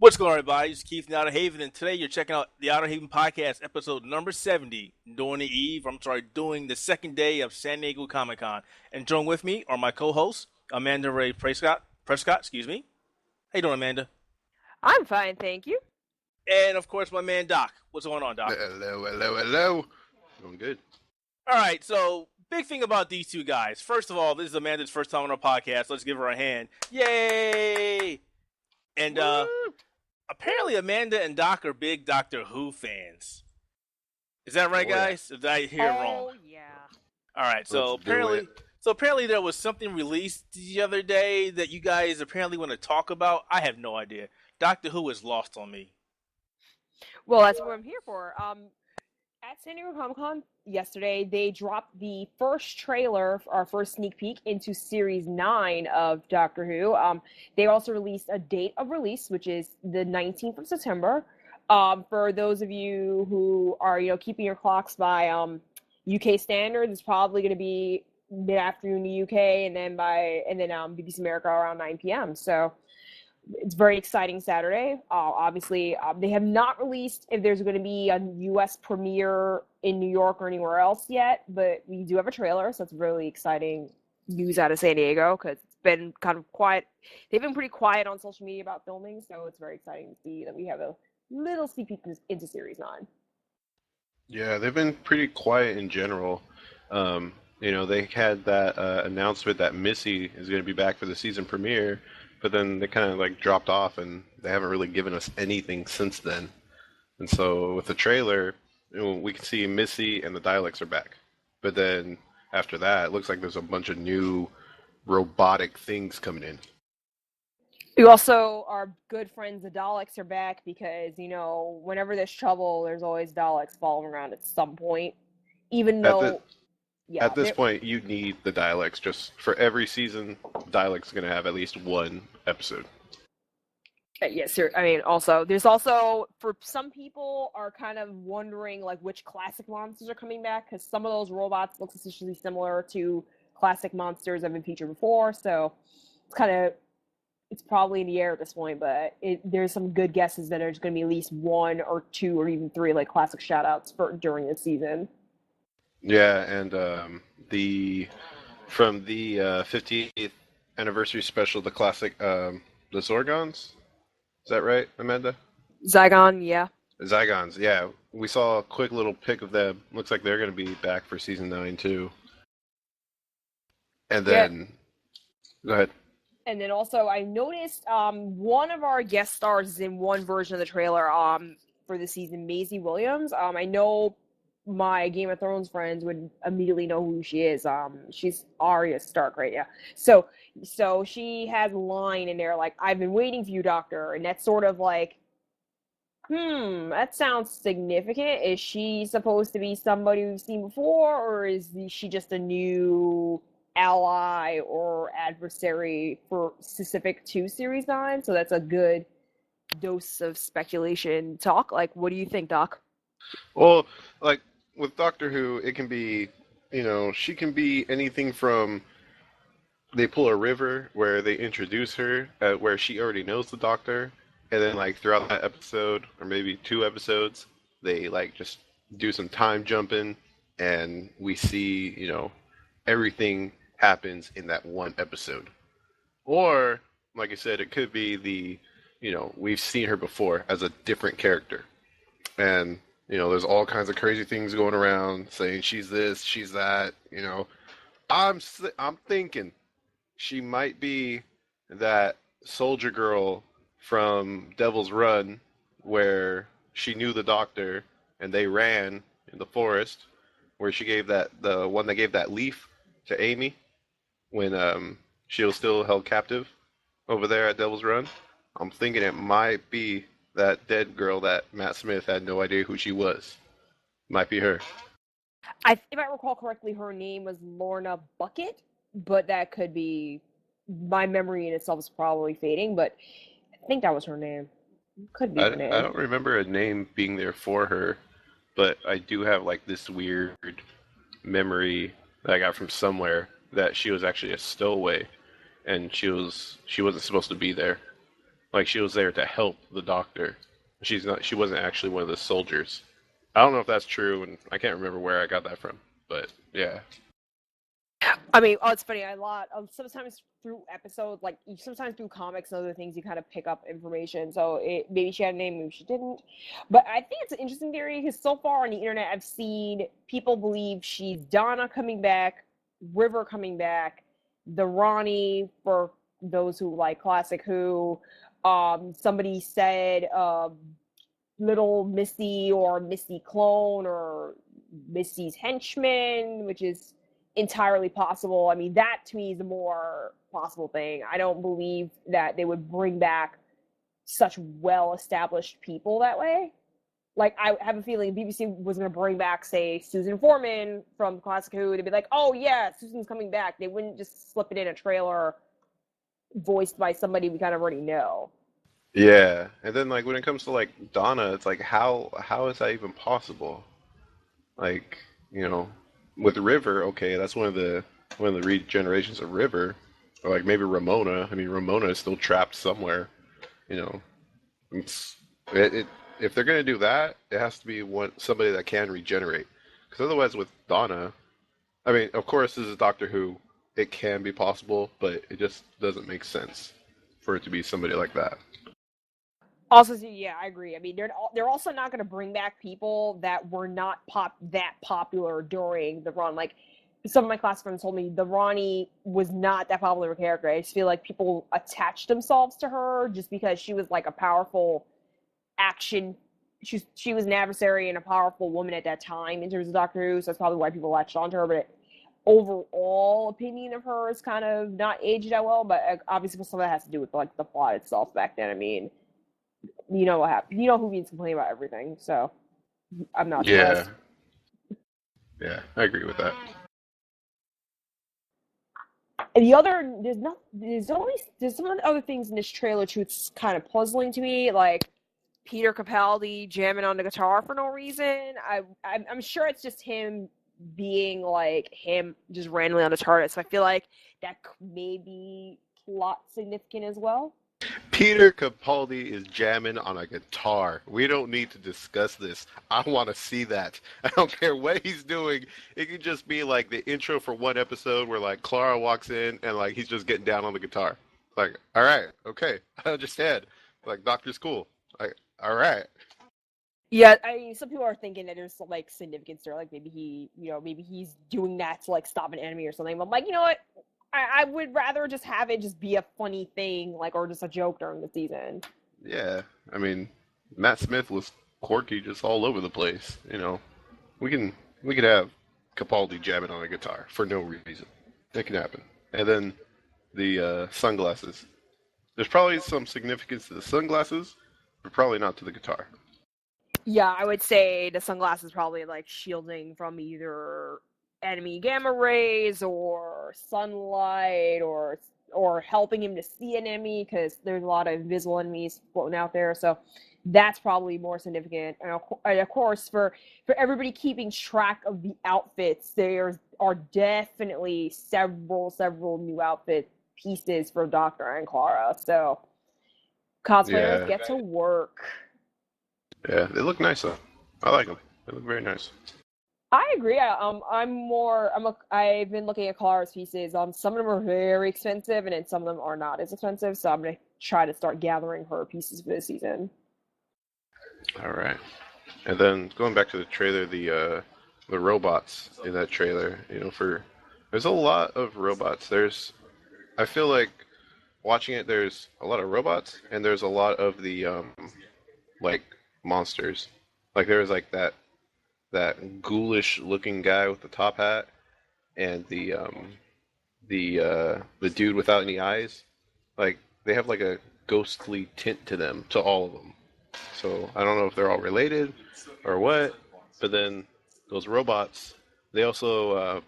What's going on, everybody? It's Keith from Outerhaven, and today you're checking out the Outerhaven Podcast, episode number 70, doing the second day of San Diego Comic-Con. And join with me are my co-hosts, Amanda Ray Prescott, excuse me. How you doing, Amanda? I'm fine, thank you. And, of course, my man, Doc. What's going on, Doc? Hello. Doing good. All right, so, big thing about these two guys. First of all, this is Amanda's first time on our podcast. Let's give her a hand. Yay! And, apparently Amanda and Doc are big Doctor Who fans. Is that right, guys? Did I hear it wrong? Oh, yeah. All right, so apparently there was something released the other day that you guys apparently want to talk about. I have no idea. Doctor Who is lost on me. Well, that's what I'm here for. At San Diego Comic-Con yesterday, they dropped the first trailer, our first sneak peek into Series 9 of Doctor Who. They also released a date of release, which is the 19th of September. For those of you who are, keeping your clocks by UK standards, it's probably going to be mid-afternoon in the UK, and then BBC America around 9 p.m. So it's very exciting Saturday. Obviously, they have not released if there's going to be a U.S. premiere in New York or anywhere else yet, but we do have a trailer, so it's really exciting news out of San Diego because it's been kind of quiet. They've been pretty quiet on social media about filming, so it's very exciting to see that we have a little sneak peek into Series 9. Yeah, they've been pretty quiet in general. They had that announcement that Missy is going to be back for the season premiere, but then they kind of dropped off, and they haven't really given us anything since then. And so with the trailer, we can see Missy and the Daleks are back. But then after that, it looks like there's a bunch of new robotic things coming in. We also, our good friends, the Daleks, are back because, whenever there's trouble, there's always Daleks following around at some point. Even though... At this point, you need the Daleks. Just for every season, Daleks are going to have at least one episode. Yes, I mean, there's also, for some people are kind of wondering, which classic monsters are coming back, because some of those robots look suspiciously similar to classic monsters that have been featured before, so it's probably in the air at this point, but there's some good guesses that there's going to be at least one or two or even three, classic shout-outs during this season. Yeah, and from the 50th anniversary special, the classic, the Zorgons? Is that right, Amanda? Zygon, yeah. Zygons, yeah. We saw a quick little pic of them. Looks like they're going to be back for season 9 too. And then, Go ahead. And then also, I noticed one of our guest stars is in one version of the trailer for the season, Maisie Williams. I know my Game of Thrones friends would immediately know who she is. She's Arya Stark, right? Yeah. So she has a line in there "I've been waiting for you, Doctor," and that's sort of that sounds significant. Is she supposed to be somebody we've seen before, or is she just a new ally or adversary for specific to Series 9? So that's a good dose of speculation talk. What do you think, Doc? Well, with Doctor Who, it can be, she can be anything from they pull a river where they introduce her, where she already knows the Doctor, and then throughout that episode, or maybe 2 episodes, they just do some time jumping, and we see, everything happens in that one episode. Or, like I said, it could be we've seen her before as a different character. And there's all kinds of crazy things going around saying she's this, she's that. I'm thinking she might be that soldier girl from Devil's Run where she knew the Doctor and they ran in the forest, where she gave the one that gave that leaf to Amy when she was still held captive over there at Devil's Run. I'm thinking it might be that dead girl that Matt Smith had no idea who she was. Might be her. If I recall correctly, her name was Lorna Bucket, but that could be... My memory in itself is probably fading, but I think that was her name. Could be her name. I don't remember a name being there for her, but I do have this weird memory that I got from somewhere that she was actually a stowaway, and she wasn't supposed to be there. Like she was there to help the Doctor. She wasn't actually one of the soldiers. I don't know if that's true, and I can't remember where I got that from. But yeah. I mean, it's funny. Sometimes through episodes, like sometimes through comics and other things, you kind of pick up information. So maybe she had a name, maybe she didn't. But I think it's an interesting theory because so far on the internet, I've seen people believe she's Donna coming back, River coming back, the Ronnie for those who like classic Who. Somebody said little Misty or Misty clone or Misty's henchman, which is entirely possible. I mean, that to me is a more possible thing. I don't believe that they would bring back such well-established people that way. Like, I have a feeling BBC was going to bring back, say, Susan Foreman from Classic Who. They'd be like, oh, yeah, Susan's coming back. They wouldn't just slip it in a trailer voiced by somebody we kind of already know. Yeah, and then like when it comes to like Donna, it's like how is that even possible? Like, with River, okay, that's one of the regenerations of River, or like maybe Ramona. I mean, Ramona is still trapped somewhere. It's, if they're gonna do that, it has to be somebody that can regenerate. Because otherwise, with Donna, I mean, of course, this is Doctor Who. It can be possible, but it just doesn't make sense for it to be somebody like that. Also, yeah, I agree. I mean, they're also not going to bring back people that were not that popular during the run. Like, some of my class friends told me the Ronnie was not that popular of a character. I just feel like people attached themselves to her just because she was like a powerful action. She was an adversary and a powerful woman at that time in terms of Doctor Who, so that's probably why people latched onto her. But overall opinion of her is kind of not aged that well. But obviously, some of that has to do with like the plot itself back then. I mean, you know what happened. You know who means complain about everything, so I'm not surprised. Yeah, I agree with that. And there's some of the other things in this trailer too. It's kind of puzzling to me, like Peter Capaldi jamming on the guitar for no reason. I'm sure it's just him being like him just randomly on the TARDIS. So I feel like that may be plot significant as well. Peter Capaldi is jamming on a guitar. We don't need to discuss this. I want to see that. I don't care what he's doing. It could just be like the intro for one episode where like Clara walks in and like he's just getting down on the guitar. Like, all right, okay, I understand. Like, Doctor's cool. Like, all right. Yeah, I mean, some people are thinking that there's like significance there. Like maybe maybe he's doing that to like stop an enemy or something. But I'm like, you know what? I would rather just have it just be a funny thing, like, or just a joke during the season. Yeah, I mean, Matt Smith was quirky just all over the place. We can have Capaldi jamming on a guitar for no reason. It can happen. And then the sunglasses. There's probably some significance to the sunglasses, but probably not to the guitar. Yeah, I would say the sunglasses probably like shielding from either enemy gamma rays or sunlight or helping him to see an enemy because there's a lot of invisible enemies floating out there. So that's probably more significant. And of course, for everybody keeping track of the outfits, there are definitely several new outfit pieces for Doctor and Clara. So cosplayers get to work. Yeah, they look nice though. I like them. They look very nice. I agree. I've been looking at Clara's pieces. Some of them are very expensive, and then some of them are not as expensive. So I'm gonna try to start gathering her pieces for this season. All right, and then going back to the trailer, the robots in that trailer. There's a lot of robots. I feel like watching it. There's a lot of robots, and there's a lot of the like monsters. Like there was like that ghoulish looking guy with the top hat and the dude without any eyes. Like they have like a ghostly tint to them, to all of them. So I don't know if they're all related or what, but then those robots, they also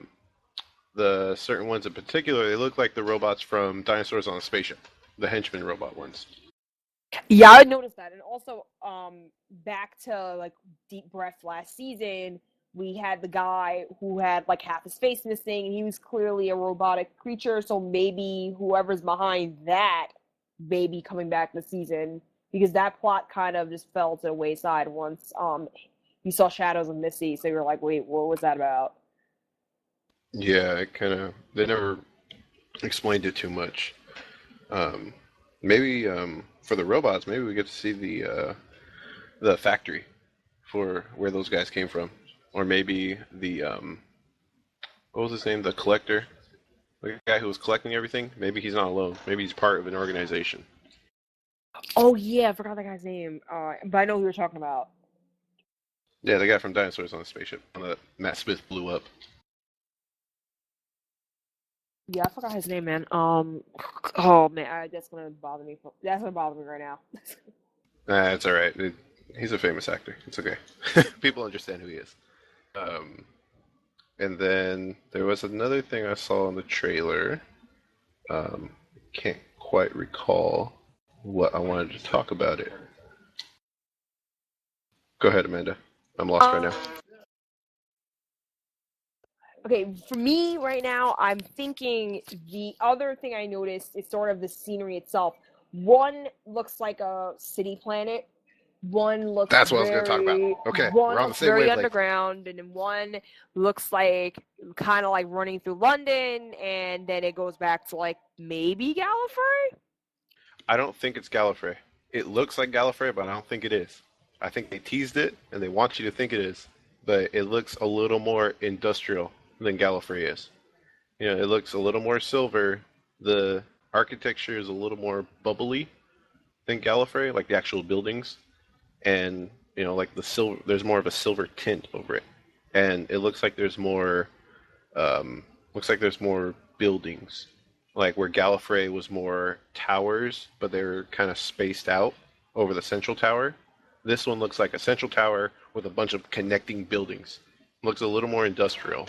the certain ones in particular, they look like the robots from Dinosaurs on a Spaceship, the henchman robot ones. Yeah, I noticed that. And also, back to like Deep Breath last season, we had the guy who had like half his face missing, and he was clearly a robotic creature. So maybe whoever's behind that maybe coming back this season, because that plot kind of just fell to the wayside once you saw Shadows of Missy, so you're like, wait, what was that about? Yeah, they never explained it too much. Maybe for the robots, maybe we get to see the factory for where those guys came from, or maybe the what was his name, the collector, the guy who was collecting everything. Maybe he's not alone. Maybe he's part of an organization. Oh yeah, I forgot that guy's name. But I know who you're talking about. Yeah, the guy from Dinosaurs on the Spaceship that Matt Smith blew up. Yeah, I forgot his name, man. Oh man, that's gonna bother me. That's gonna bother me right now. Nah, it's all right. He's a famous actor. It's okay. People understand who he is. And then there was another thing I saw in the trailer. Can't quite recall what I wanted to talk about it. Go ahead, Amanda. I'm lost right now. Okay, for me right now, I'm thinking the other thing I noticed is sort of the scenery itself. One looks like a city planet. One looks That's what I was going to talk about. Okay, one we're on the looks same very wavelength. underground, and then one looks like kind of like running through London, and then it goes back to like maybe Gallifrey. I don't think it's Gallifrey. It looks like Gallifrey, but I don't think it is. I think they teased it, and they want you to think it is. But it looks a little more industrial than Gallifrey is. You know, it looks a little more silver. The architecture is a little more bubbly than Gallifrey, like the actual buildings. And, you know, like the silver, there's more of a silver tint over it. And it looks like there's more, buildings. Like where Gallifrey was more towers, but they were kind of spaced out over the central tower. This one looks like a central tower with a bunch of connecting buildings. Looks a little more industrial.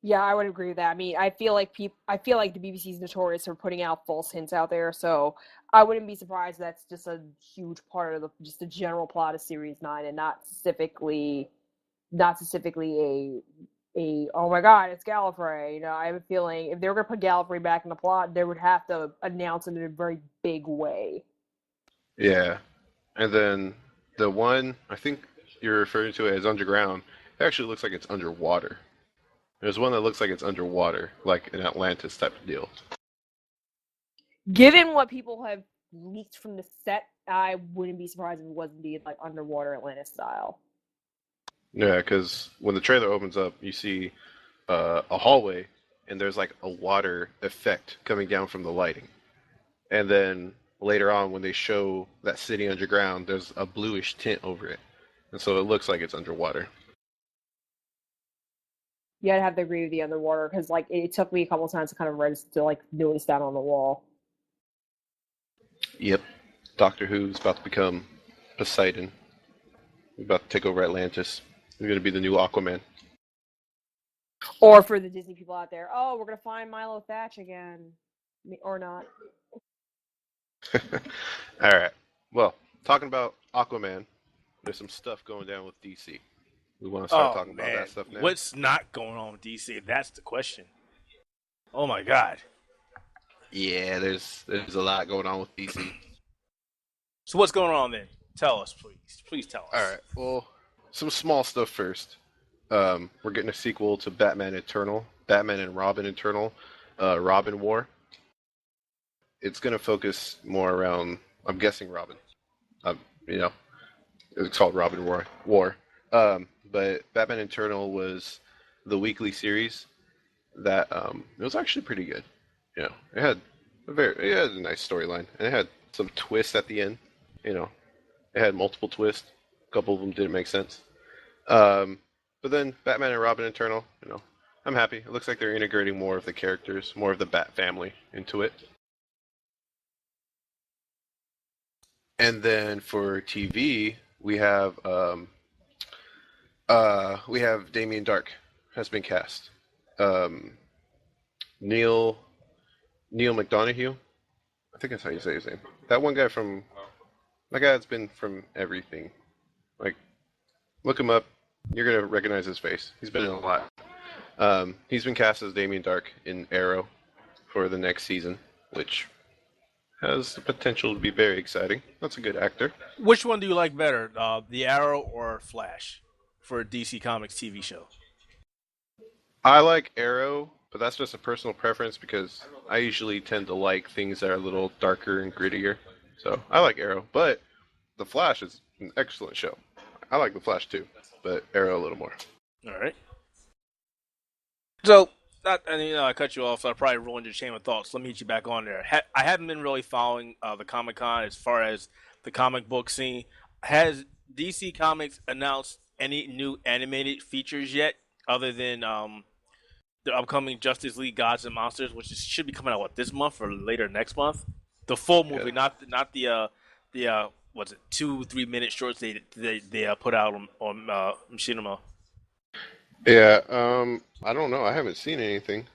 Yeah, I would agree with that. I mean, I feel like the BBC is notorious for putting out false hints out there, so I wouldn't be surprised that's just a huge part of just the general plot of Series 9, and not specifically a oh my god, it's Gallifrey. You know, I have a feeling if they were gonna put Gallifrey back in the plot, they would have to announce it in a very big way. Yeah. And then the one, I think you're referring to it as underground, it actually looks like it's underwater. There's one that looks like it's underwater, like an Atlantis type of deal. Given what people have leaked from the set, I wouldn't be surprised if it was indeed like underwater Atlantis style. Yeah, because when the trailer opens up, you see a hallway, and there's like a water effect coming down from the lighting. And then later on, when they show that city underground, there's a bluish tint over it. And so it looks like it's underwater. Yeah, I'd have to agree with the underwater, because like it took me a couple times to kind of notice that on the wall. Yep. Doctor Who's about to become Poseidon. He's about to take over Atlantis. He's going to be the new Aquaman. Or for the Disney people out there, oh, we're gonna find Milo Thatch again, or not. All right. Well, talking about Aquaman, there's some stuff going down with DC. We want to start talking about that stuff now. What's not going on with DC? That's the question. Oh my god. Yeah, there's a lot going on with DC. So what's going on then? Tell us, please. Please tell us. All right. Well, some small stuff first. We're getting a sequel to Batman Eternal, Batman and Robin Eternal, Robin War. It's going to focus more around, I'm guessing, Robin. You know, it's called Robin War. But Batman Eternal was the weekly series that it was actually pretty good. You know, it had a nice storyline, and it had some twists at the end. You know, it had multiple twists. A couple of them didn't make sense. But then Batman and Robin Eternal, you know, I'm happy. It looks like they're integrating more of the characters, more of the Bat family into it. And then for TV, we have Damien Dark has been cast. Neil McDonough, I think that's how you say his name. That guy that's been from everything. Like, look him up. You're gonna recognize his face. He's been in a lot. He's been cast as Damien Dark in Arrow for the next season, which has the potential to be very exciting. That's a good actor. Which one do you like better, The Arrow or Flash, for a DC Comics TV show? I like Arrow, but that's just a personal preference because I usually tend to like things that are a little darker and grittier. So I like Arrow, but The Flash is an excellent show. I like The Flash too, but Arrow a little more. All right. So, I cut you off, so I probably ruined your chain of thoughts. Let me get you back on there. I haven't been really following the Comic Con as far as the comic book scene. Has DC Comics announced any new animated features yet, other than the upcoming Justice League Gods and Monsters, which should be coming out this month or later next month? The full movie, not the what's it, 2-3 minute shorts they put out on Machinima. Yeah, I don't know. I haven't seen anything.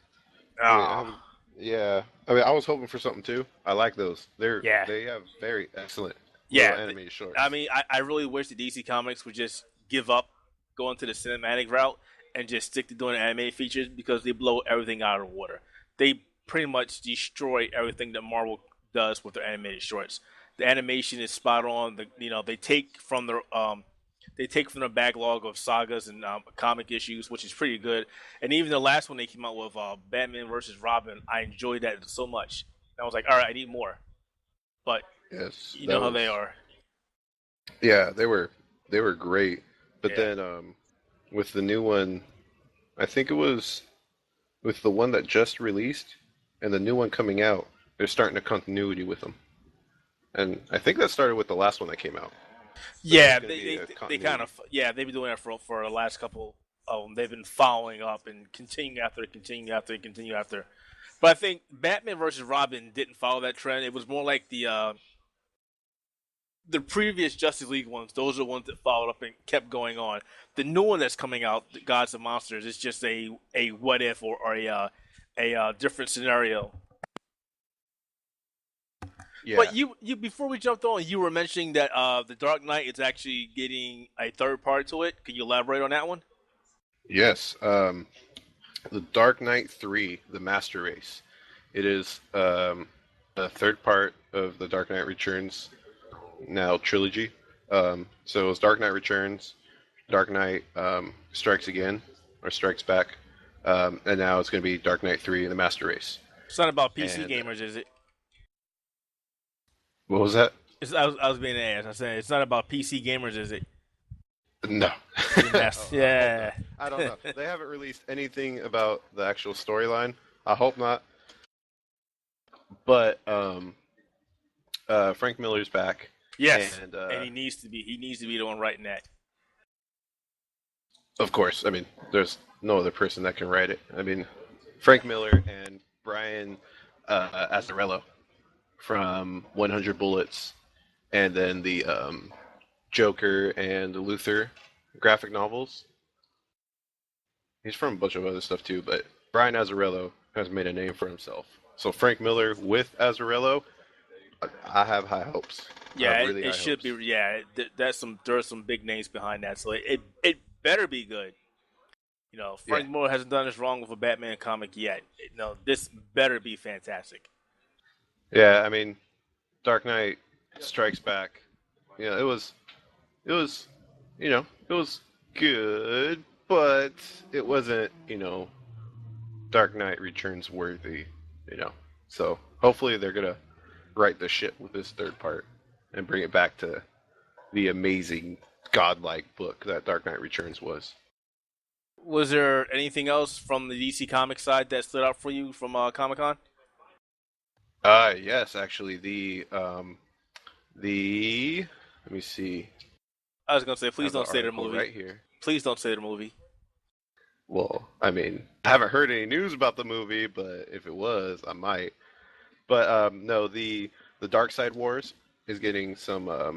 Oh. Yeah, I mean, I was hoping for something too. I like those. Yeah. They have very excellent animated shorts. I mean, I really wish the DC Comics would just give up going to the cinematic route and just stick to doing animated features, because they blow everything out of the water. They pretty much destroy everything that Marvel does with their animated shorts. The animation is spot on. They take from their backlog of sagas and comic issues, which is pretty good. And even the last one they came out with, Batman versus Robin, I enjoyed that so much. And I was like, all right, I need more. But yes, you know how they are. Yeah, they were great. But then with the new one, I think it was with the one that just released and the new one coming out, they're starting a continuity with them. And I think that started with the last one that came out. Yeah, they kind of they've been doing that for the last couple of them. They've been following up and continue after. But I think Batman versus Robin didn't follow that trend. It was more like the previous Justice League ones. Those are the ones that followed up and kept going on. The new one that's coming out, the Gods and Monsters, is just a what if or a different scenario. Yeah. But you before we jumped on, you were mentioning that the Dark Knight is actually getting a third part to it. Can you elaborate on that one? Yes, the Dark Knight 3, The Master Race. It is a third part of the Dark Knight Returns now trilogy. So it's Dark Knight Returns, Dark Knight Strikes Again or Strikes Back, and now it's going to be Dark Knight 3, The Master Race. It's not about PC gamers, is it? What was that? I was being asked. I said it's not about PC gamers, is it? No. Yeah. I don't know. They haven't released anything about the actual storyline. I hope not. But Frank Miller's back. Yes, and he needs to be the one writing that. Of course. I mean, there's no other person that can write it. I mean, Frank Miller and Brian Azzarello from 100 Bullets, and then the Joker and the Luthor graphic novels. He's from a bunch of other stuff too, but Brian Azzarello has made a name for himself. So Frank Miller with Azzarello, I have high hopes. Yeah, it should be. Yeah, there's some big names behind that, so it better be good. You know, Frank Miller hasn't done this wrong with a Batman comic yet. This better be fantastic. Yeah, I mean, Dark Knight Strikes Back. Yeah, it was good, but it wasn't, Dark Knight Returns worthy, So hopefully they're gonna right the ship with this third part and bring it back to the amazing godlike book that Dark Knight Returns was. Was there anything else from the DC Comics side that stood out for you from Comic-Con? Yes, actually, let me see. I was gonna say, please don't say the movie. Right here. Please don't say the movie. Well, I mean, I haven't heard any news about the movie, but if it was, I might. But no, the Dark Side Wars is getting a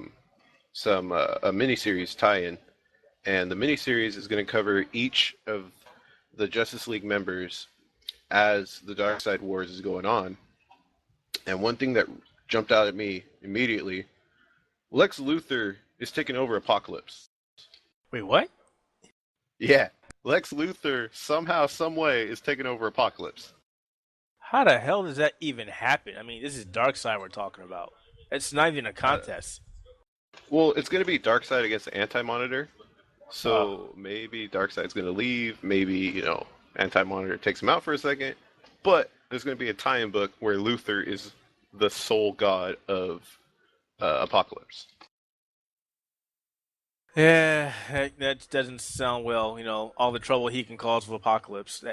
miniseries tie-in, and the miniseries is going to cover each of the Justice League members as the Dark Side Wars is going on. And one thing that jumped out at me immediately, Lex Luthor is taking over Apocalypse. Wait, what? Yeah, Lex Luthor somehow, some way is taking over Apocalypse. How the hell does that even happen? I mean, this is Darkseid we're talking about. It's not even a contest. Well, it's going to be Darkseid against the Anti-Monitor. Oh. So maybe Darkseid's going to leave. Maybe, Anti-Monitor takes him out for a second. But there's going to be a tie-in book where Luthor is the sole god of Apocalypse. Yeah, that doesn't sound well. All the trouble he can cause with Apocalypse.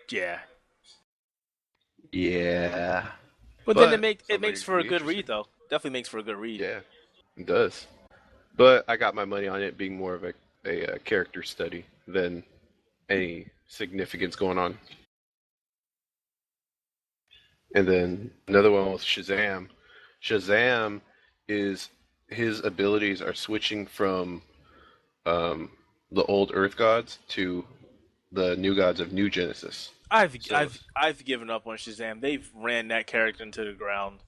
Yeah. Yeah. But then it something makes for a good interesting. read, though. Definitely makes for a good read. Yeah, it does. But I got my money on it being more of a character study than any significance going on. And then another one was Shazam. Shazam is his abilities are switching from the old Earth gods to the new gods of New Genesis. I've given up on Shazam. They've ran that character into the ground.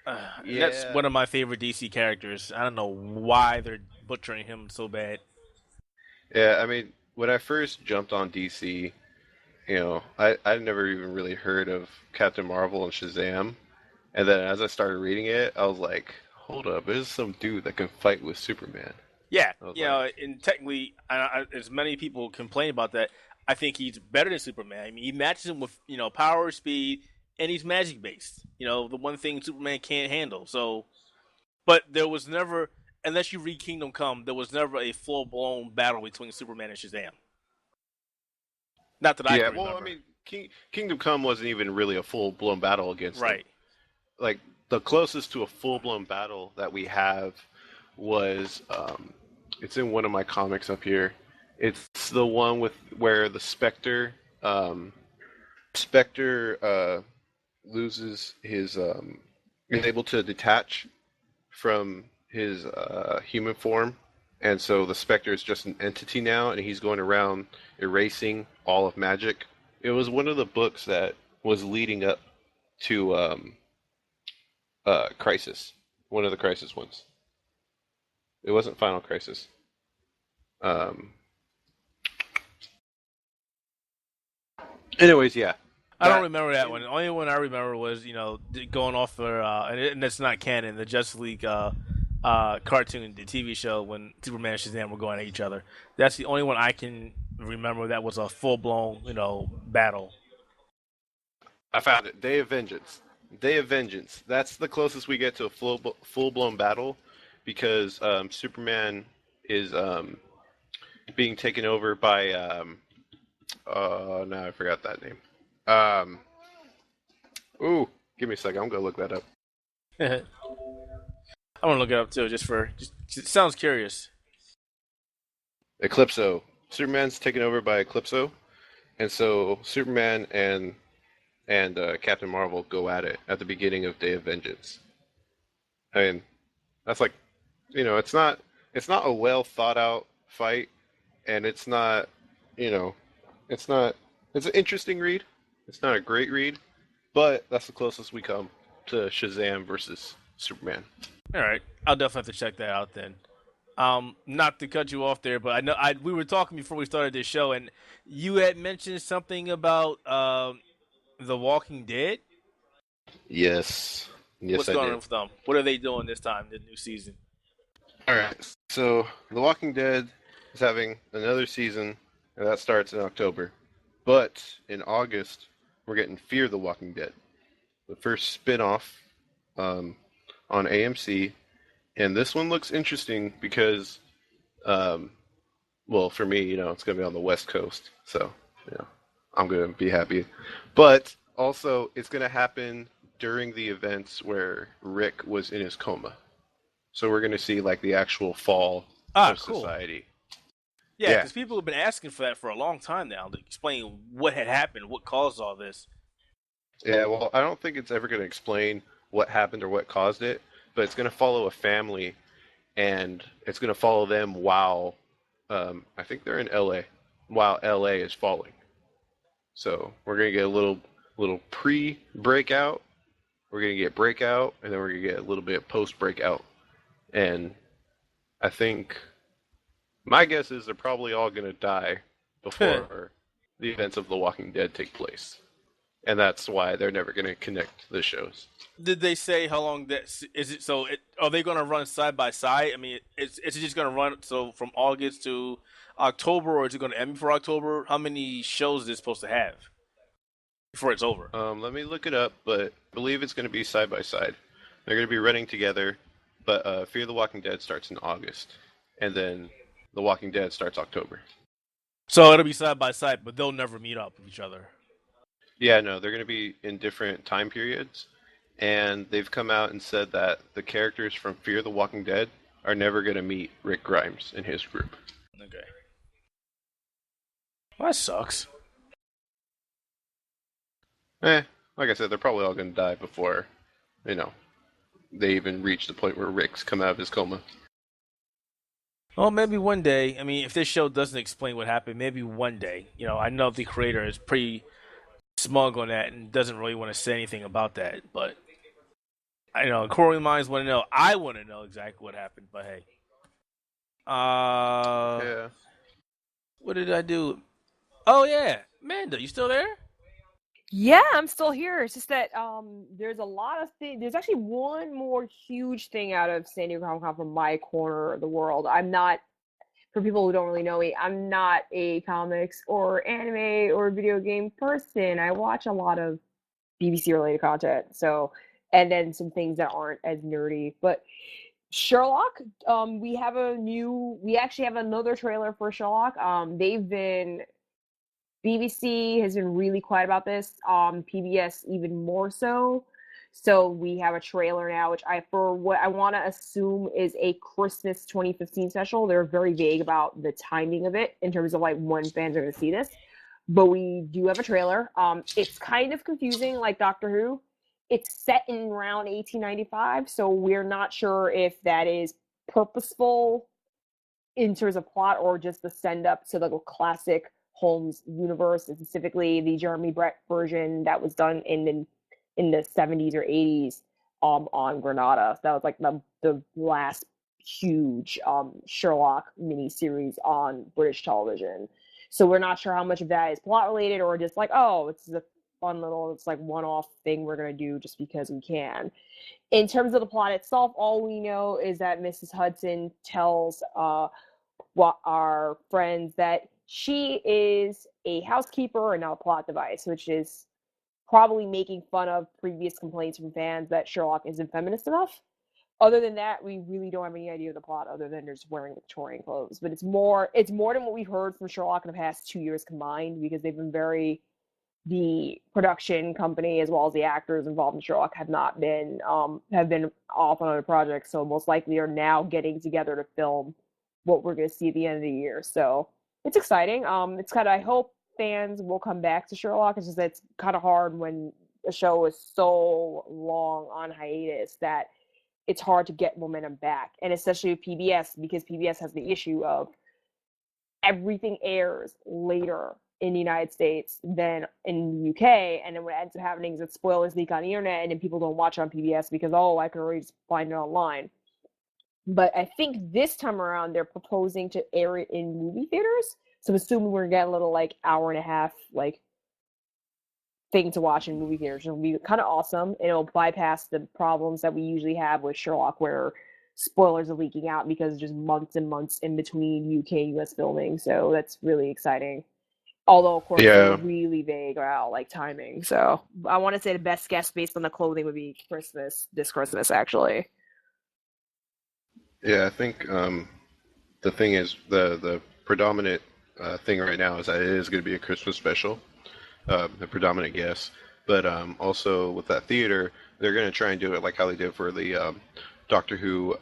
And that's one of my favorite DC characters. I don't know why they're butchering him so bad. Yeah, I mean, when I first jumped on DC, I'd never even really heard of Captain Marvel and Shazam. And then as I started reading it, I was like, hold up, there's some dude that can fight with Superman. Yeah, like, and technically, as many people complain about that, I think he's better than Superman. I mean, he matches him with, power, speed, and he's magic based. The one thing Superman can't handle. So, but there was never, unless you read Kingdom Come, there was never a full blown battle between Superman and Shazam. Not that I can remember. Well, I mean, Kingdom Come wasn't even really a full-blown battle against him. Like, the closest to a full-blown battle that we have was, it's in one of my comics up here. It's the one where the Spectre loses his, is able to detach from his human form. And so the Spectre is just an entity now, and he's going around erasing all of magic. It was one of the books that was leading up to Crisis, one of the Crisis ones. It wasn't Final Crisis. Anyways, yeah. I don't remember that one. The only one I remember was, going off for, and it's not canon, the Justice League cartoon, the TV show, when Superman and Shazam were going at each other. That's the only one I can remember that was a full-blown, battle. I found it. Day of Vengeance. Day of Vengeance. That's the closest we get to a full-blown battle, because Superman is being taken over by no, I forgot that name. Give me a second. I'm gonna look that up. I want to look it up too, just it sounds curious. Eclipso. Superman's taken over by Eclipso, and so Superman and Captain Marvel go at it at the beginning of Day of Vengeance. I mean, that's like, it's not a well thought out fight, and it's not, it's an interesting read. It's not a great read, but that's the closest we come to Shazam versus Superman. All right, I'll definitely have to check that out then. Not to cut you off there, but I know we were talking before we started this show, and you had mentioned something about The Walking Dead. Yes. What's going on with them? What are they doing this time, the new season? All right, so The Walking Dead is having another season, and that starts in October. But in August, we're getting Fear the Walking Dead, the first spin-off on AMC. And this one looks interesting because, well, for me, it's going to be on the West Coast. So, I'm going to be happy. But also, it's going to happen during the events where Rick was in his coma. So we're going to see, like, the actual fall of society. Yeah, because people have been asking for that for a long time now, to explain what had happened, what caused all this. Yeah, well, I don't think it's ever going to explain what happened or what caused it, but it's going to follow a family, and it's going to follow them while, I think they're in LA, while LA is falling. So we're going to get a little pre-breakout, we're going to get breakout, and then we're going to get a little bit post-breakout. And I think, my guess is they're probably all going to die before the events of The Walking Dead take place. and that's why they're never going to connect the shows. Did they say how long that is it? So are they going to run side by side? I mean, is it just going to run so from August to October, or is it going to end before October? How many shows is it supposed to have before it's over? Let me look it up, but I believe it's going to be side by side. They're going to be running together, but Fear the Walking Dead starts in August, and then The Walking Dead starts October. So it'll be side by side, but they'll never meet up with each other. Yeah, no, they're going to be in different time periods, and they've come out and said that the characters from Fear the Walking Dead are never going to meet Rick Grimes and his group. Okay. Well, that sucks. Like I said, they're probably all going to die before, they even reach the point where Rick's come out of his coma. Well, maybe one day. I mean, if this show doesn't explain what happened, maybe one day. I know the creator is pretty smug on that and doesn't really want to say anything about that. But I know Corey minds want to know. I want to know exactly what happened. But hey, Yeah. What did I do? Oh yeah, Amanda, you still there? Yeah, I'm still here. It's just that there's a lot of things. There's actually one more huge thing out of San Diego Comic Con from my corner of the world. I'm not, for people who don't really know me, I'm not a comics or anime or video game person. I watch a lot of BBC related content. So, and then some things that aren't as nerdy. But Sherlock, we actually have another trailer for Sherlock. BBC has been really quiet about this. PBS even more so. So we have a trailer now, which for what I want to assume is a Christmas 2015 special. They're very vague about the timing of it in terms of like when fans are going to see this. But we do have a trailer. It's kind of confusing, like Doctor Who. It's set in around 1895, so we're not sure if that is purposeful in terms of plot or just the send up to the classic Holmes universe, and specifically the Jeremy Brett version that was done in the 70s or 80s on Granada. So that was like the last huge Sherlock miniseries on British television. So we're not sure how much of that is plot related or just like, oh, it's a fun little, it's like one-off thing we're going to do just because we can. In terms of the plot itself, all we know is that Mrs. Hudson tells our friends that she is a housekeeper and not a plot device, which is probably making fun of previous complaints from fans that Sherlock isn't feminist enough. Other than that, we really don't have any idea of the plot other than just wearing Victorian clothes. But it's more than what we've heard from Sherlock in the past 2 years combined, because they've been the production company as well as the actors involved in Sherlock have been off on other projects. So most likely are now getting together to film what we're going to see at the end of the year. So it's exciting. I hope fans will come back to Sherlock. It's just that it's kind of hard when a show is so long on hiatus that it's hard to get momentum back. And especially with PBS, because PBS has the issue of everything airs later in the United States than in the UK. And then what ends up happening is that spoilers leak on the internet and then people don't watch it on PBS because, I can already just find it online. But I think this time around, they're proposing to air it in movie theaters. So I'm assuming we're going to get a little, hour and a half, thing to watch in movie theaters. It'll be kind of awesome. It'll bypass the problems that we usually have with Sherlock, where spoilers are leaking out because it's just months and months in between UK and US filming. So that's really exciting. Although, of course, they're really vague about, timing. So I want to say the best guess based on the clothing would be this Christmas, actually. Yeah, I think the thing is, the predominant thing right now is that it is going to be a Christmas special, the predominant guess. But also with that theater, they're going to try and do it like how they did for the Doctor Who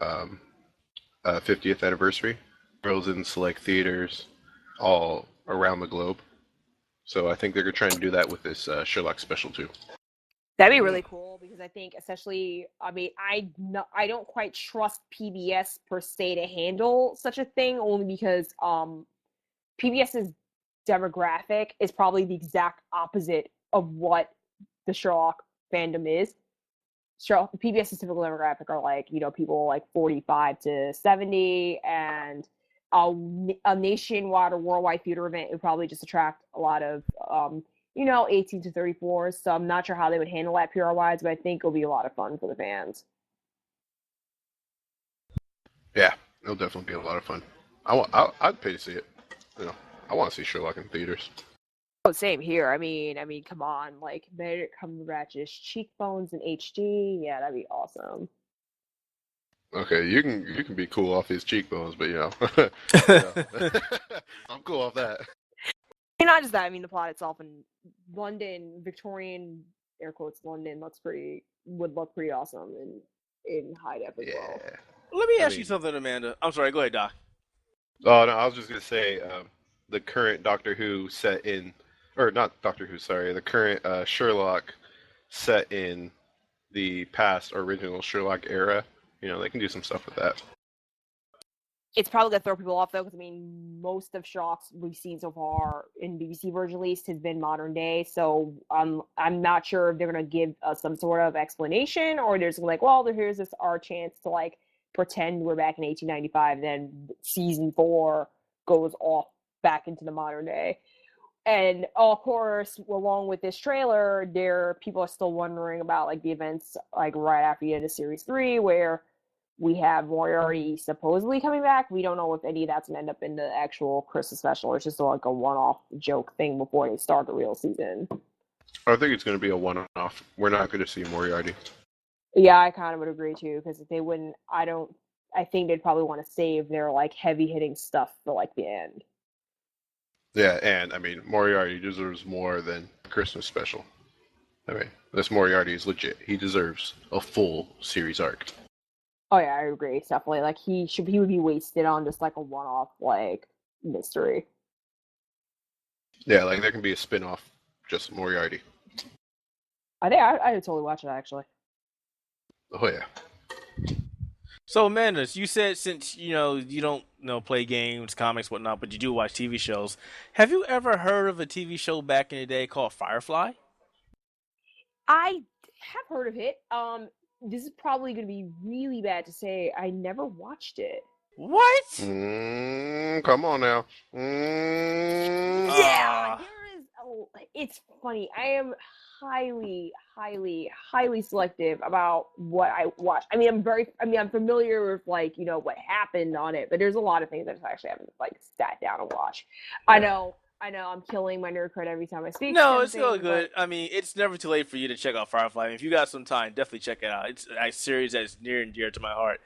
50th anniversary. Throws in select theaters all around the globe. So I think they're trying to do that with this Sherlock special too. That'd be really cool, because I think especially, I don't quite trust PBS per se to handle such a thing, only because PBS's demographic is probably the exact opposite of what the Sherlock fandom is. PBS's typical demographic are people 45 to 70, and a nationwide or worldwide theater event would probably just attract a lot of 18 to 34. So I'm not sure how they would handle that PR-wise, but I think it'll be a lot of fun for the fans. Yeah, it'll definitely be a lot of fun. I'd pay to see it. I want to see Sherlock in theaters. Oh, same here. I mean, come on, like Benedict Cumberbatch's cheekbones in HD. Yeah, that'd be awesome. Okay, you can be cool off his cheekbones, but I'm cool off that. And not just that. I mean, the plot itself in London, Victorian air quotes London would look pretty awesome in high def as well. Let me ask you something, Amanda. I'm sorry. Go ahead, Doc. Oh no, I was just gonna say the current Doctor Who set in, or not Doctor Who, sorry, the current Sherlock set in the past original Sherlock era. They can do some stuff with that. It's probably gonna throw people off though, because I mean, most of Sherlock's we've seen so far in BBC version at least has been modern day. So I'm not sure if they're gonna give us some sort of explanation, or they're just like, well, here's our chance to like pretend we're back in 1895. Then season 4 goes off back into the modern day. And of course, along with this trailer, people are still wondering about like the events like right after the end of series 3, where we have Moriarty supposedly coming back. We don't know if any of that's gonna end up in the actual Christmas special, or it's just like a one-off joke thing before they start the real season. I think it's going to be a one-off. We're not going to see Moriarty. Yeah, I kind of would agree too, because if they wouldn't, I think they'd probably want to save their like heavy-hitting stuff for like the end. Yeah, and I mean, Moriarty deserves more than a Christmas special. I mean, this Moriarty is legit. He deserves a full series arc. Oh yeah, I agree. It's definitely like he would be wasted on just like a one-off like mystery. Yeah, like there can be a spin-off just Moriarty. I think I'd totally watch it actually. Oh yeah. So Amanda, you said since you don't play games, comics, whatnot, but you do watch TV shows. Have you ever heard of a TV show back in the day called Firefly? I have heard of it. This is probably going to be really bad to say. I never watched it. What? Come on now. Yeah, it's funny. I am highly, highly, highly selective about what I watch. I mean, I'm familiar with like, what happened on it, but there's a lot of things I just actually haven't like sat down and watched. Yeah. I know I'm killing my nerd cred every time I speak. No, it's all good. I mean, it's never too late for you to check out Firefly. I mean, if you got some time, definitely check it out. It's a series that's near and dear to my heart.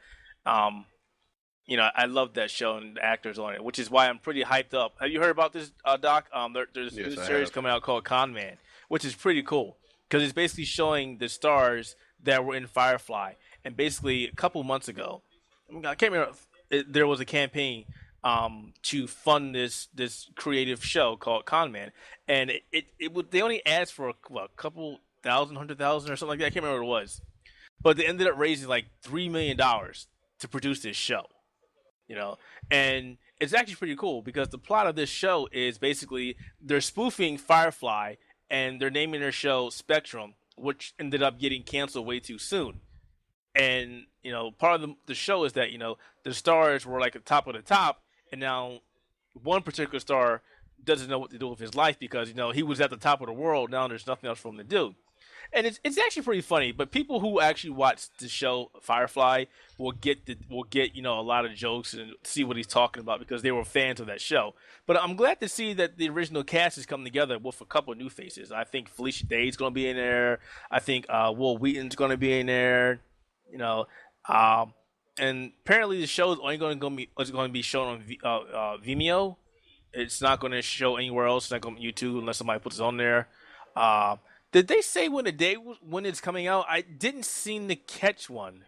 I love that show and the actors on it, which is why I'm pretty hyped up. Have you heard about this, Doc? There's a new series coming out called Con Man, which is pretty cool because it's basically showing the stars that were in Firefly. And basically, a couple months ago, I can't remember, there was a campaign to fund this creative show called Con Man, and they only asked for a couple thousand, 100,000 or something like that. I can't remember what it was, but they ended up raising like $3 million to produce this show. And it's actually pretty cool because the plot of this show is basically they're spoofing Firefly and they're naming their show Spectrum, which ended up getting canceled way too soon. And part of the show is that the stars were like the top of the top. And now one particular star doesn't know what to do with his life because, he was at the top of the world. Now there's nothing else for him to do. And it's actually pretty funny. But people who actually watch the show Firefly will get a lot of jokes and see what he's talking about because they were fans of that show. But I'm glad to see that the original cast has come together with a couple of new faces. I think Felicia Day's going to be in there. I think Will Wheaton's going to be in there. And apparently the show is only going to be shown on Vimeo. It's not going to show anywhere else. It's not going to be YouTube unless somebody puts it on there. Did they say when it's coming out? I didn't seem to catch one.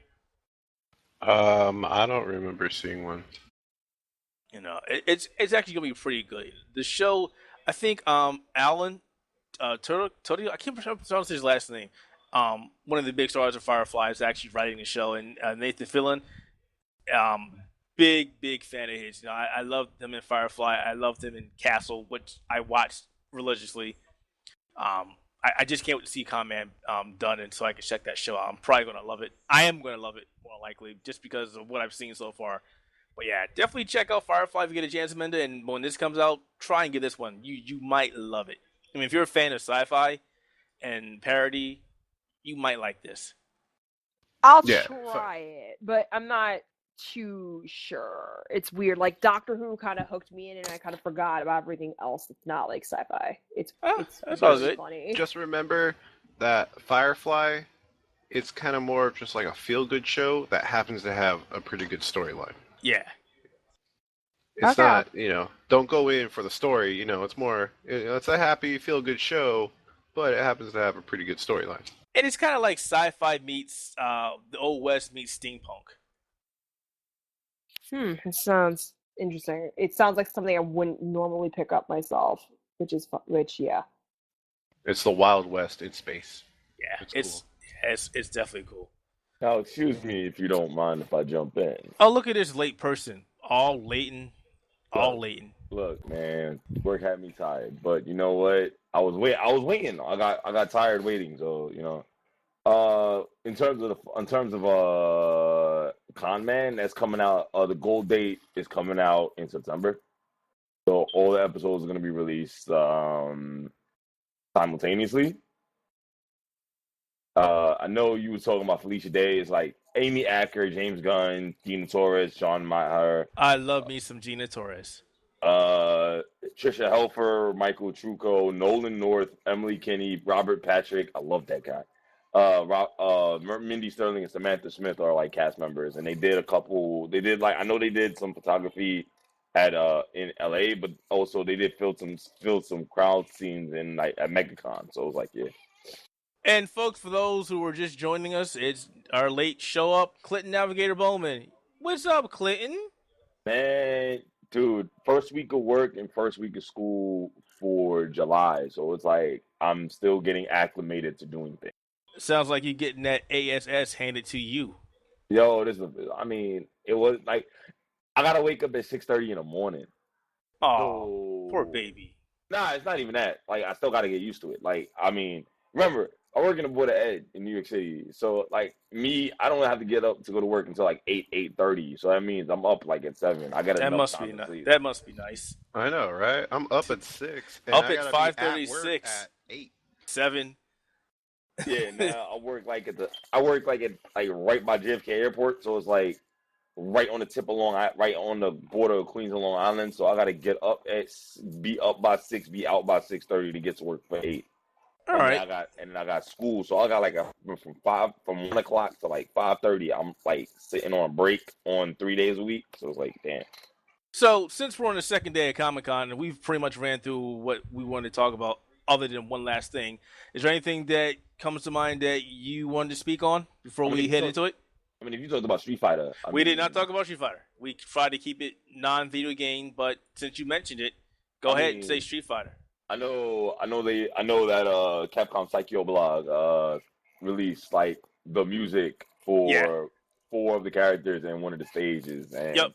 I don't remember seeing one. It's actually going to be pretty good. The show, I think, Alan Toyko, I can't pronounce his last name. One of the big stars of Firefly is actually writing the show, and Nathan Fillion, big fan of his. I loved him in Firefly. I loved him in Castle, which I watched religiously. I just can't wait to see Con Man done, and so I can check that show out. I'm probably gonna love it. I am gonna love it more likely, just because of what I've seen so far. But yeah, definitely check out Firefly if you get a chance, Amanda. And when this comes out, try and get this one. You might love it. I mean, if you're a fan of sci-fi and parody, you might like this. I'll Yeah, try it, but I'm not too sure. It's weird. Like Doctor Who kind of hooked me in, and I kind of forgot about everything else that's not like sci-fi. It's that's all really good. funny. just remember that Firefly, it's kind of more of just like a feel-good show that happens to have a pretty good storyline. Yeah. It's Okay. not, don't go in for the story. It's more, it's a happy, feel-good show, but it happens to have a pretty good storyline. And it's kind of like sci-fi meets the Old West meets steampunk. It sounds interesting. It sounds like something I wouldn't normally pick up myself, yeah. It's the Wild West in space. Yeah, It's it's definitely cool. Now, excuse me if you don't mind if I jump in. Oh, look at this late person. All Leighton. Look, man, work had me tired, but you know what? I was waiting. I got tired waiting. So in terms of Con Man that's coming out, the gold date is coming out in September. So all the episodes are gonna be released simultaneously. I know you were talking about Felicia Day. It's like Amy Acker, James Gunn, Gina Torres, Sean Maher. I love me some Gina Torres. Trisha Helfer, Michael Trucco, Nolan North, Emily Kinney, Robert Patrick. I love that guy. Mindy Sterling and Samantha Smith are like cast members, and they did I know they did some photography at in LA, but also they did fill some crowd scenes in like at MegaCon. So it was like, yeah. And folks, for those who were just joining us, it's our late show up, Clinton Navigator Bowman. What's up, Clinton? Man, dude, first week of work and first week of school for July, so it's like I'm still getting acclimated to doing things. Sounds like you're getting that ASS handed to you. Yo, it was like I gotta wake up at 6:30 in the morning. Oh, poor baby. Nah, it's not even that. Like, I still gotta get used to it. Like, remember, I work in the Board of Ed in New York City, so like I don't have to get up to go to work until like 8:30. So that means I'm up like at 7. I got that enough must time be to nice. sleep. That must be nice. I know, right? I'm up at 6. And Up I at gotta be 5:36. at 8. 7. Yeah, now I work like at right by JFK Airport, so it's like right on the tip of right on the border of Queens and Long Island. So I gotta be up by 6, be out by 6:30 to get to work for 8. All right. Then I got school, so I got like from 1 o'clock to like 5:30. I'm like sitting on a break on 3 days a week, so it's like damn. So since we're on the second day of Comic-Con and we've pretty much ran through what we wanted to talk about, other than one last thing, is there anything that comes to mind that you wanted to speak on before we head into it? I mean, if you talked about Street Fighter, We did not talk about Street Fighter. We tried to keep it non-video game, but since you mentioned it, go ahead and say Street Fighter. I know that Capcom Psycho blog released like the music for 4 of the characters and one of the stages. And yep.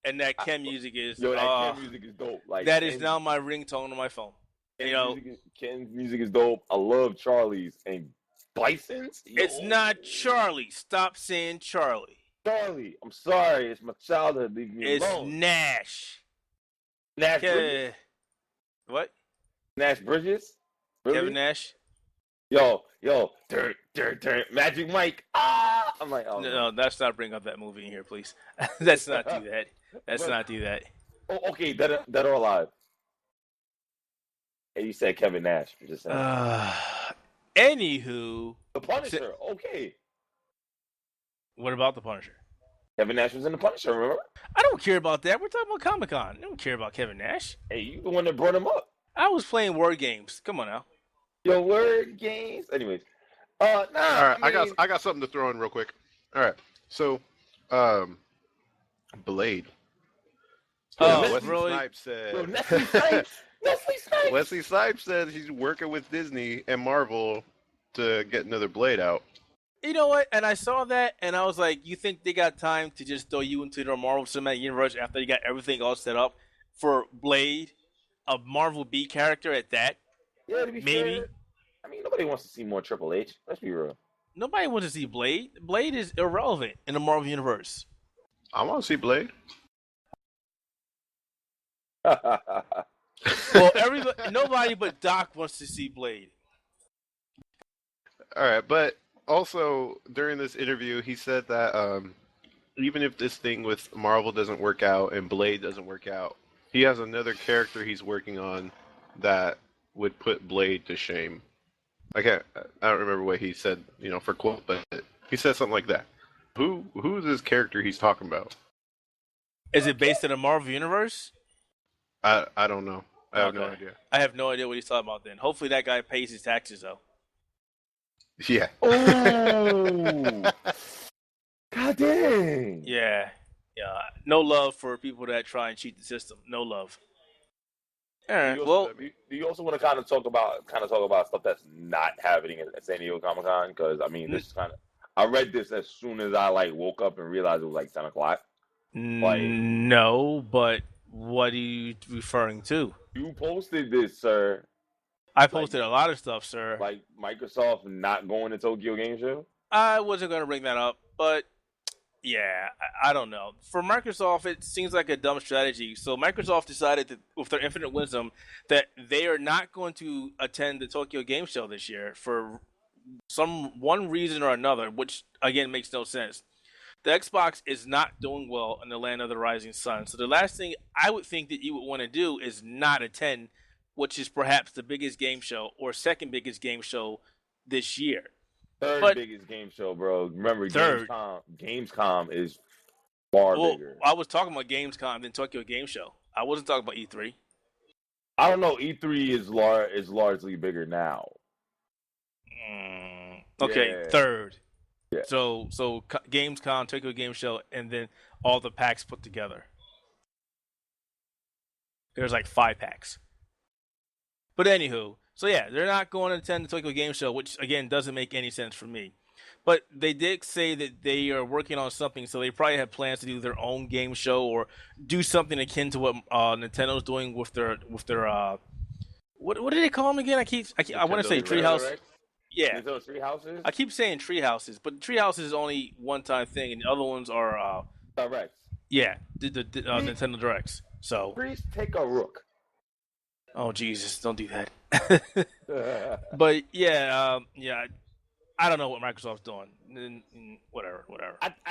And that Ken music is Ken music is dope. Like that is now my ringtone on my phone. Ken's music is dope. I love Charlie's and Bison's. It's not Charlie. Stop saying Charlie. Charlie. I'm sorry. It's my childhood. Leave me alone. It's Nash. Bridges? What? Nash Bridges? Really? Kevin Nash? Yo, Magic Mike. Ah! I'm like, oh. No, let's not bring up that movie in here, please. Let's not do that. Let's not do that. Oh, okay, Dead or Alive. And you said Kevin Nash. I'm just saying. Anywho. The Punisher, okay. What about The Punisher? Kevin Nash was in The Punisher, remember? I don't care about that. We're talking about Comic-Con. I don't care about Kevin Nash. Hey, you the one that brought him up. I was playing word games. Come on now. Your word games? Anyways. All right, I got something to throw in real quick. All right, so, Blade. Wesley really? Snipes said. Yo, Wesley Snipes. Wesley Snipes said he's working with Disney and Marvel to get another Blade out. You know what? And I saw that, and I was like, you think they got time to just throw you into the Marvel Cinematic Universe after you got everything all set up for Blade, a Marvel B character at that? Yeah, to be maybe. fair, I mean, nobody wants to see more Triple H. Let's be real. Nobody wants to see Blade. Blade is irrelevant in the Marvel Universe. I want to see Blade. Well, nobody but Doc wants to see Blade. All right, but also during this interview, he said that even if this thing with Marvel doesn't work out and Blade doesn't work out, he has another character he's working on that would put Blade to shame. I don't remember what he said, for quote, but he said something like that. Who's this character he's talking about? Is it based in the Marvel universe? I don't know. I have no Okay. idea. I have no idea what he's talking about then. Hopefully that guy pays his taxes though. Yeah. Oh, god dang. Yeah. No love for people that try and cheat the system. No love. All right. Well, Do you also want to kind of talk about stuff that's not happening at San Diego Comic Con? Because I mean, this is kind of. I read this as soon as I woke up and realized it was 10:00. No, but what are you referring to? You posted this, sir. I posted a lot of stuff, sir. Like Microsoft not going to Tokyo Game Show. I wasn't going to bring that up, but yeah, I don't know. For Microsoft, it seems like a dumb strategy. So Microsoft decided that, with their infinite wisdom, that they are not going to attend the Tokyo Game Show this year for one reason or another, which again makes no sense. The Xbox is not doing well in the land of the rising sun. So the last thing I would think that you would want to do is not attend, which is perhaps the biggest game show or second biggest game show this year. Third biggest game show, bro. Remember, Gamescom is far bigger. I was talking about Gamescom than Tokyo Game Show. I wasn't talking about E3. I don't know. E3 is largely bigger now. Okay, Yeah. third. Yeah. So Gamescom, Tokyo Game Show, and then all the packs put together. There's 5 packs. But anywho, so yeah, they're not going to attend the Tokyo Game Show, which again doesn't make any sense for me. But they did say that they are working on something, so they probably have plans to do their own game show or do something akin to what Nintendo's doing with their what do they call them again? I want to say Treehouse. Direct? Yeah, Nintendo Treehouses. I keep saying Treehouses, but Treehouses is only one-time thing, and the other ones are Directs. yeah, the Nintendo Directs. So Please take a rook. oh Jesus, don't do that. But yeah, I don't know what Microsoft's doing. Whatever.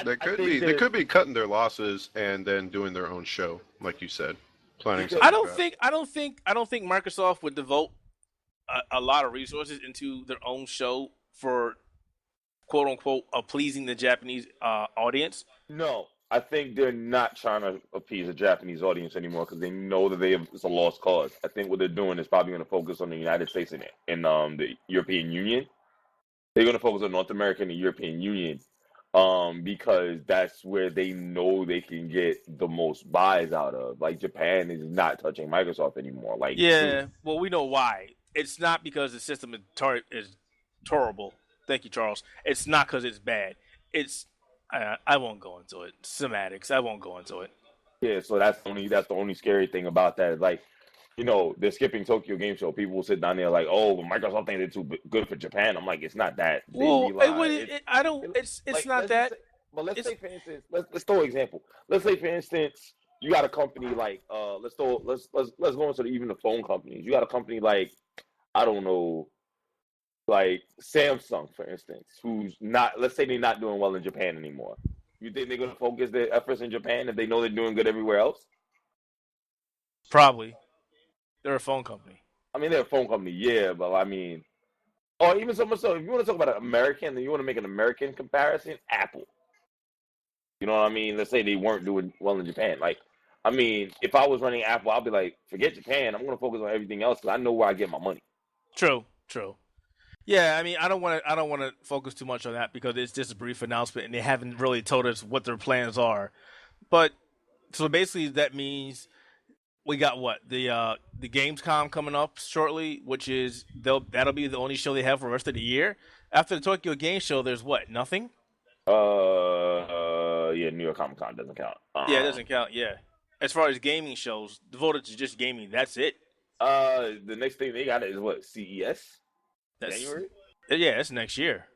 They could be cutting their losses and then doing their own show, like you said. Planning. I don't think Microsoft would devote a lot of resources into their own show for quote unquote pleasing the Japanese audience. No, I think they're not trying to appease the Japanese audience anymore because they know that it's a lost cause. I think what they're doing is probably going to focus on the United States and the European Union. They're going to focus on North America and the European Union because that's where they know they can get the most buys out of. Japan is not touching Microsoft anymore. Well, we know why. It's not because the system is terrible. Thank you, Charles. It's not because it's bad. It's I won't go into it. Semantics. I won't go into it. Yeah, so that's the only scary thing about that. They're skipping Tokyo Game Show. People will sit down there oh, but Microsoft think they're too good for Japan. I'm like, it's not that. It's not that. But let's say, for instance, let's throw an example. Let's say, for instance, you got a company let's go into even the phone companies. You got a company I don't know, Samsung, for instance, who's not. Let's say they're not doing well in Japan anymore. You think they're going to focus their efforts in Japan if they know they're doing good everywhere else? Probably. They're a phone company. I mean, they're a phone company, yeah, but I mean, or even so much so, if you want to talk about an American, then you want to make an American comparison, Apple. You know what I mean? Let's say they weren't doing well in Japan. I mean, if I was running Apple, I'd be like, forget Japan. I'm going to focus on everything else because I know where I get my money. True. Yeah, I mean, I don't want to focus too much on that because it's just a brief announcement and they haven't really told us what their plans are. But so basically, that means we got the Gamescom coming up shortly, which is that'll be the only show they have for the rest of the year. After the Tokyo Game Show, there's nothing. Yeah, New York Comic Con doesn't count. Yeah, it doesn't count. Yeah, as far as gaming shows devoted to just gaming, that's it. The next thing they got is CES. That's January. Yeah, that's next year.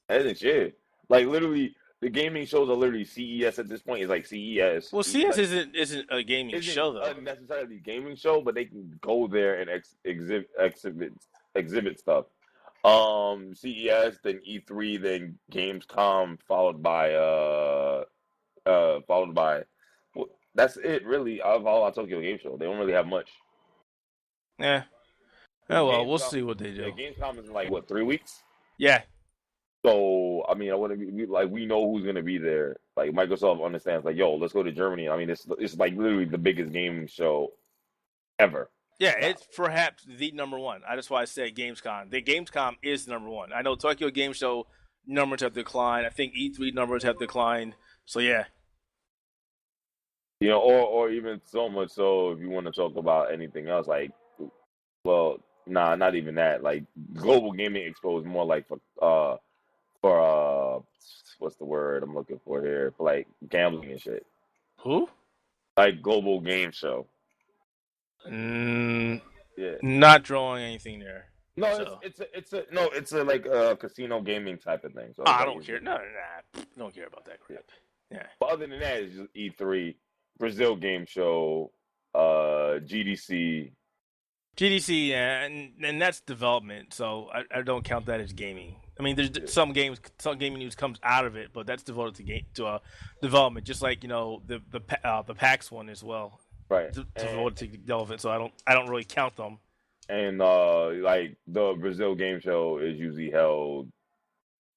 That's next year. Literally, The gaming shows are literally CES at this point. It's like CES. Well, CES isn't a gaming show though. Isn't necessarily a gaming show, but they can go there and exhibit stuff. CES, then E3, then Gamescom, followed by well, that's it really of all Tokyo Game Show. They don't really have much. Yeah. Oh well, we'll Gamescom- see what they do. Yeah, Gamescom is in like what, 3 weeks? Yeah. So I mean, I want to be like, we know who's gonna be there. Like Microsoft understands, like, yo, let's go to Germany. I mean, it's like literally the biggest gaming show ever. Yeah, it's perhaps the number one. That's why I say Gamescom. The Gamescom is number one. I know Tokyo Game Show numbers have declined. I think E3 numbers have declined. So yeah. You know, or even so much so, if you want to talk about anything else, like, well, nah, not even that. Like, Global Gaming Expo is more like for what's the word I'm looking for here? For like gambling and shit. Who? Like Global Game Show. Yeah. Not drawing anything there. No, So. it's a like a casino gaming type of thing. So I don't care. No, don't care about that crap. Yeah. But other than that, it's just E3, Brazil Game Show, GDC. GDC, yeah, and that's development, so I don't count that as gaming. I mean, there's some gaming news comes out of it, but that's devoted to development, just like, you know, the PAX one as well. Right. Devoted to development, so I don't really count them. And like the Brazil Game Show is usually held.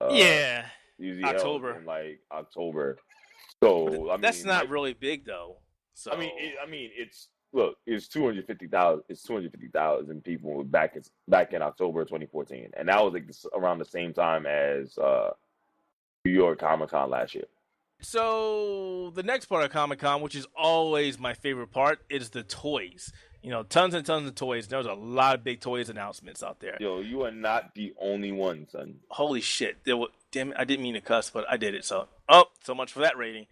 Yeah. Usually October. held in like October. So I mean, that's not really big though. So I mean, it's 250,000. It's 250,000 people back in October 2014, and that was like around the same time as New York Comic Con last year. So the next part of Comic Con, which is always my favorite part, is the toys. You know, tons and tons of toys. There's a lot of big toys announcements out there. Yo, you are not the only one, son. Holy shit! Damn it! I didn't mean to cuss, but I did it. So so much for that rating.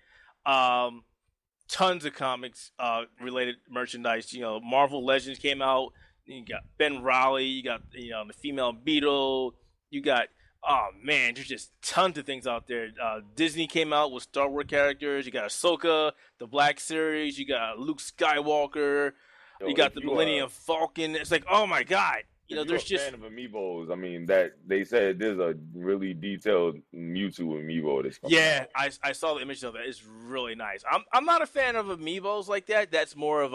Tons of comics related merchandise. You know, Marvel Legends came out. You got Ben Reilly. You got, you know, the female Beetle. You got, oh man, there's just tons of things out there. Disney came out with Star Wars characters. You got Ahsoka, the Black Series. You got Luke Skywalker. Yo, you got the Millennium Falcon. It's like, oh my god. You know, there's just fan of amiibos. I mean, that they said there's a really detailed Mewtwo amiibo. I saw the image of it. It's really nice. I'm not a fan of amiibos like that. That's more of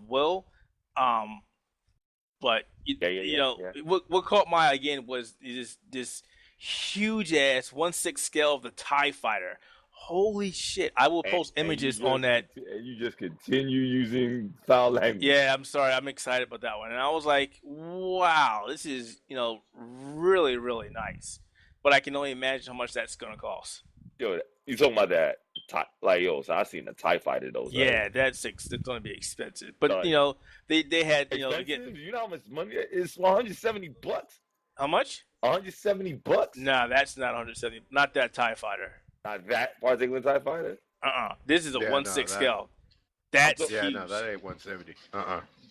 Will. But you know, what caught my eye again was this huge ass 1/6 scale of the TIE Fighter. Holy shit! I will post images on that. And you just continue using foul language. Yeah, I'm sorry. I'm excited about that one. And I was like, wow, this is, you know, really, really nice. But I can only imagine how much that's going to cost. Yo, you talking about that? Like, yo, so I seen the TIE Fighter, though. Yeah, it's going to be expensive. But, you know, they had, you know, you know how much money it is? $170. How much? $170? Nah, that's not 170. Not that TIE Fighter. Not that particular TIE Fighter? This is a 1/6 scale. That's huge. Yeah, no, that ain't 170.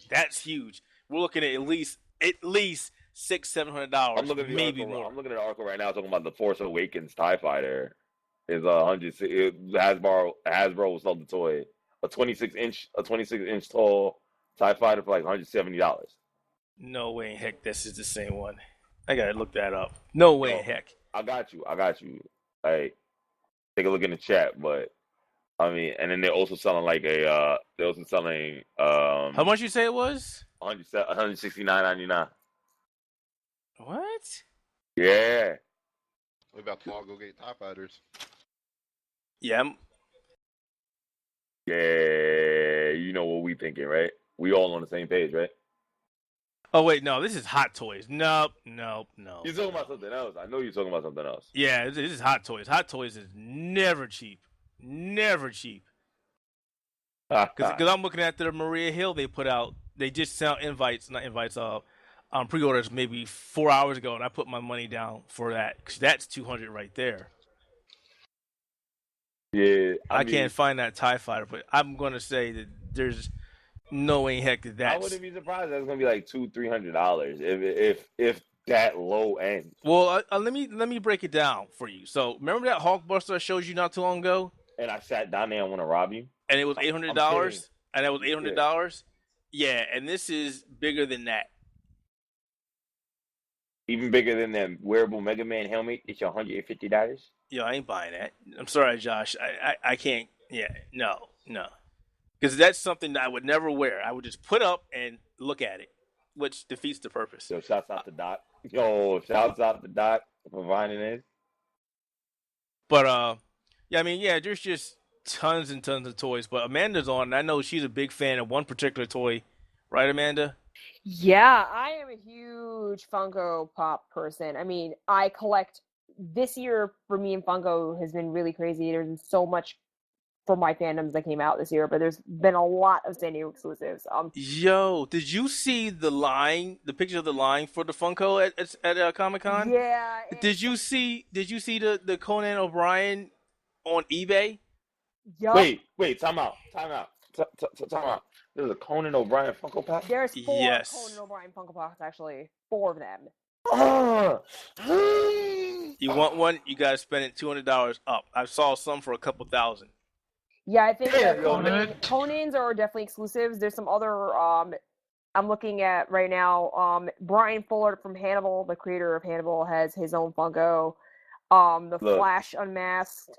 That's huge. We're looking at least $600-$700, maybe more. I'm looking at an article right now talking about the Force Awakens TIE Fighter. Is Hasbro sold the toy, a 26 inch tall TIE Fighter for like $170. No way in heck this is the same one. I gotta look that up. No way in heck. I got you. Like, take a look in the chat, but I mean, and then they're also selling like they're also selling how much you say it was? $169.99. What? Yeah. What about tomorrow? Go get TIE Fighters. Yeah. Yeah, you know what we thinking, right? We all on the same page, right? Oh wait, no, this is Hot Toys. Nope. You're talking about something else. I know you're talking about something else. Yeah, this is Hot Toys. Hot Toys is never cheap. Never cheap. Because I'm looking at the Maria Hill they put out. They just sent pre-orders maybe 4 hours ago, and I put my money down for that because that's $200 right there. Yeah, I can't find that TIE Fighter, but I'm gonna say that there's no way in heck that I wouldn't be surprised. That's gonna be like $200-$300 if that low end. Well, let me break it down for you. So remember that Hulkbuster I showed you not too long ago, And I sat down there and want to rob you. and it was I'm $800, and it was kidding. $800. Yeah, and this is bigger than that. Even bigger than that wearable Mega Man helmet. It's $150. Yo, I ain't buying that. I'm sorry, Josh. I can't. Yeah, no. Because that's something that I would never wear. I would just put up and look at it, which defeats the purpose. So shouts out to Doc. Yo, shouts out to Doc for providing this. But yeah, I mean, yeah, there's just tons and tons of toys. But Amanda's on, and I know she's a big fan of one particular toy, right, Amanda? Yeah, I am a huge Funko Pop person. I mean, I collect. This year for me and Funko has been really crazy. There's been so much for my fandoms that came out this year, but there's been a lot of San Diego exclusives. Yo, did you see the picture of the line for the Funko at Comic-Con? Yeah. Did you see the Conan O'Brien on eBay? Yup. Wait, time out. Time out. There's a Conan O'Brien Funko Pop? There's 4 Yes. Conan O'Brien Funko Pops, actually. 4 of them. You want one? You gotta spend it $200 up. I saw some for a couple thousand. Yeah, I think Yeah, that yo, Conans are definitely exclusives. There's some other I'm looking at right now. Brian Fuller from Hannibal, the creator of Hannibal, has his own Funko. The Look. Flash Unmasked.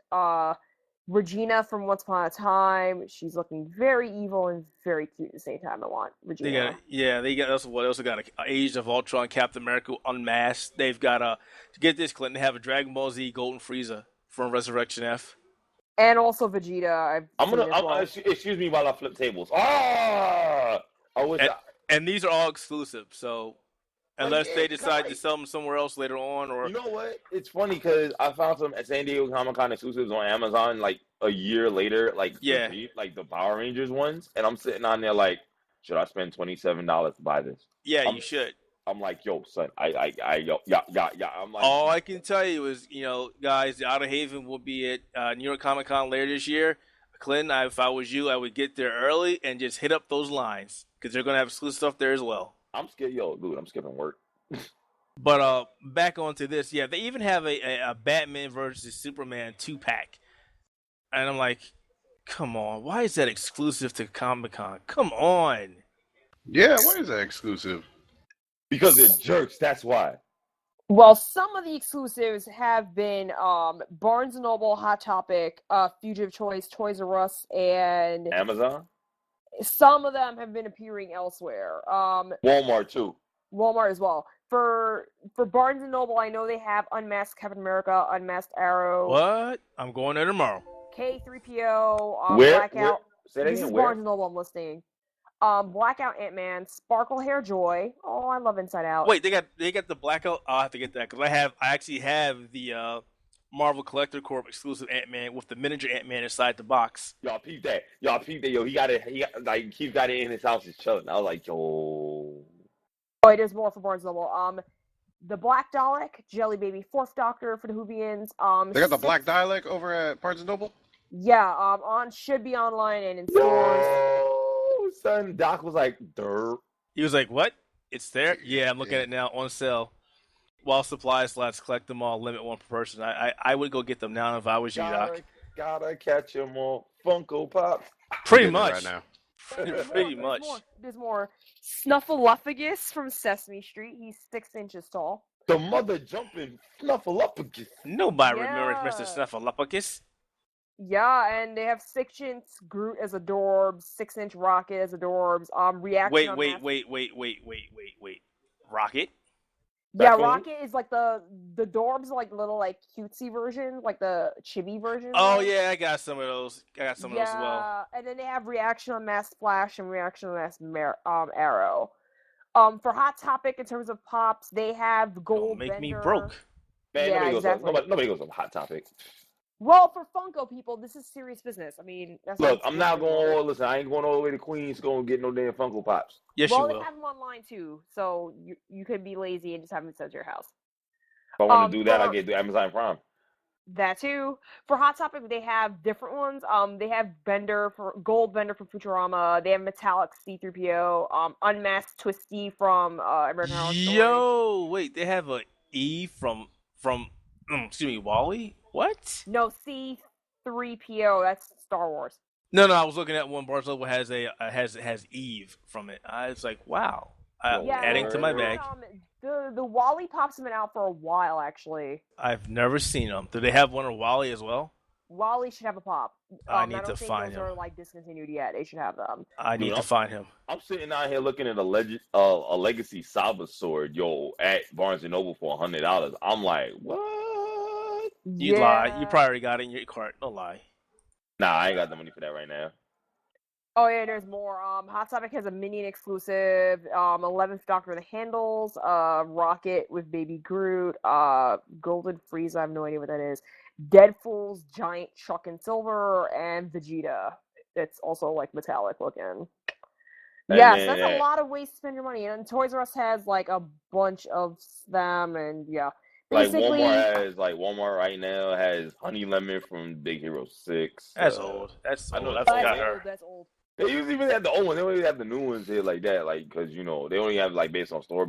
Regina from Once Upon a Time. She's looking very evil and very cute at the same time. I want Regina. They also got a Age of Ultron, Captain America Unmasked. They've got to get this, Clinton, they have a Dragon Ball Z Golden Frieza from Resurrection F. And also Vegeta. Excuse me while I flip tables. And these are all exclusive, so unless they decide to right. sell them somewhere else later on, or You know what? It's funny because I found some San Diego Comic-Con exclusives on Amazon like a year later, like Yeah. like the Power Rangers ones, and I'm sitting on there like, should I spend $27 to buy this? yeah, you should. I'm like, yo, son, I'm like, All I can tell you is, guys, the Outerhaven will be at New York Comic Con later this year. Clinton, if I was you, I would get there early and just hit up those lines because they're gonna have exclusive stuff there as well. I'm scared, dude, I'm skipping work. But back onto this, yeah, they even have a Batman versus Superman 2-pack, and I'm like, come on, why is that exclusive to Comic Con? Come on. Yeah, why is that exclusive? Because they're jerks, that's why. Well, some of the exclusives have been Barnes & Noble, Hot Topic, Fugitive Choice, Toys R Us, and Amazon? some of them have been appearing elsewhere. Walmart, too. Walmart as well. For Barnes & Noble, I know they have Unmasked Captain America, Unmasked Arrow. What? I'm going there tomorrow. K3PO, Where? Blackout. Say that This again, is where? Barnes & Noble I'm listing. Blackout Ant-Man, Sparkle Hair Joy. Oh, I love Inside Out. Wait, they got the Blackout. I'll have to get that because I actually have the Marvel Collector Corp exclusive Ant-Man with the miniature Ant-Man inside the box. Y'all peep that. Yo, he's got it in his house. He's chilling. I was like, yo. Oh, there's more for Barnes & Noble. The Black Dalek, Jelly Baby, Fourth Doctor for the Whovians. They got the Black Dialect over at Barnes & Noble? Yeah, should be online and in stores. Yo, son, Doc was like, "Derp." He was like, "What? It's there? Yeah, I'm looking at it now on sale. While supplies last, collect them all. Limit one per person. I would go get them now if I was you, Doc. Gotta catch them all. Funko Pop. Pretty much. Right now. Pretty much. There's more. Snuffleupagus from Sesame Street. He's 6 inches tall. The mother jumping Snuffleupagus. Nobody Yeah. remembers Mr. Snuffleupagus. Yeah, and they have 6-inch Groot as Adorbs, 6-inch Rocket as Adorbs. Reaction. Wait. Rocket? Yeah, Raccoon? Rocket is like the Dorbs are like little like cutesy version, like the chibi version. Oh yeah, I got some of those. Those as well. And then they have Reaction on Mass Flash and Reaction on Mass Arrow. For Hot Topic in terms of pops, they have Gold. Don't make me Bender. broke. Man, Yeah, nobody, exactly. nobody goes on Hot Topic. Well, for Funko people, this is serious business. I mean, that's Look, what I'm not going. Listen, I ain't going all the way to Queens to go and get no damn Funko Pops. Yes, Well, you they will. have them online too, so you could be lazy and just have them sent to your house. If I want to do that, I for- get the Amazon Prime. That too. For Hot Topic, they have different ones. They have Gold Bender from Futurama. They have Metallic C-3PO. Unmasked Twisty from American Horror Story. Yo, wait, they have a E from excuse me, Wally? What? No, C-3PO. That's Star Wars. No, I was looking at one. Barcelona has has Eve from it. I was like, wow. Adding to my bag. The Wally pops have been out for a while, actually. I've never seen them. Do they have one of Wally as well? Wally should have a pop. I need to find him. Those are like discontinued yet. They should have them. I need to find him. I'm sitting out here looking at a Legacy Saba sword, at Barnes and Noble for $100. I'm like, what? You lie. You probably already got it in your cart. Don't lie. Nah, I ain't got the money for that right now. Oh yeah, there's more. Hot Topic has a Minion exclusive. 11th Doctor of the Handles. Rocket with Baby Groot. Golden Frieza. I have no idea what that is. Deadpool's giant Chuck and Silver, and Vegeta. It's also like metallic looking. Yeah, so that's a lot of ways to spend your money. And Toys R Us has like a bunch of them, and yeah. Basically, Walmart right now has Honey Lemon from Big Hero 6. That's old. That's I know old. That's old. They usually even have the old ones. They don't even have the new ones here like that, like because they only have like based on store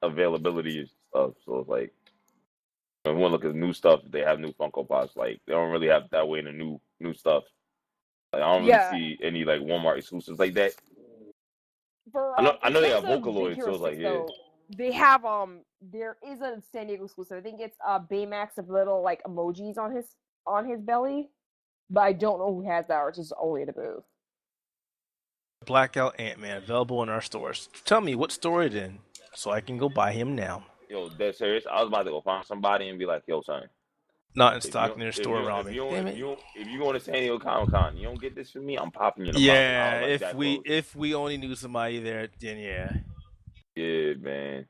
availability and stuff. So it's like when we want to look at new stuff, they have new Funko Pops. Like they don't really have that way in the new stuff. Like I don't really see any like Walmart exclusives like that. I know they have Vocaloid, so it's like they have there is a San Diego exclusive. I think it's Baymax of little like emojis on his belly, but I don't know who has that, or it's just only at a booth. Blackout Ant-Man available in our stores. Tell me what store it in, so I can go buy him now. Yo, dead serious. I was about to go find somebody and be like, yo, son. Not in stock in their store around me. If you go to San Diego Comic-Con, you don't get this for me, I'm popping you in the mouth. Yeah, if we only knew somebody there, then yeah. Yeah, man.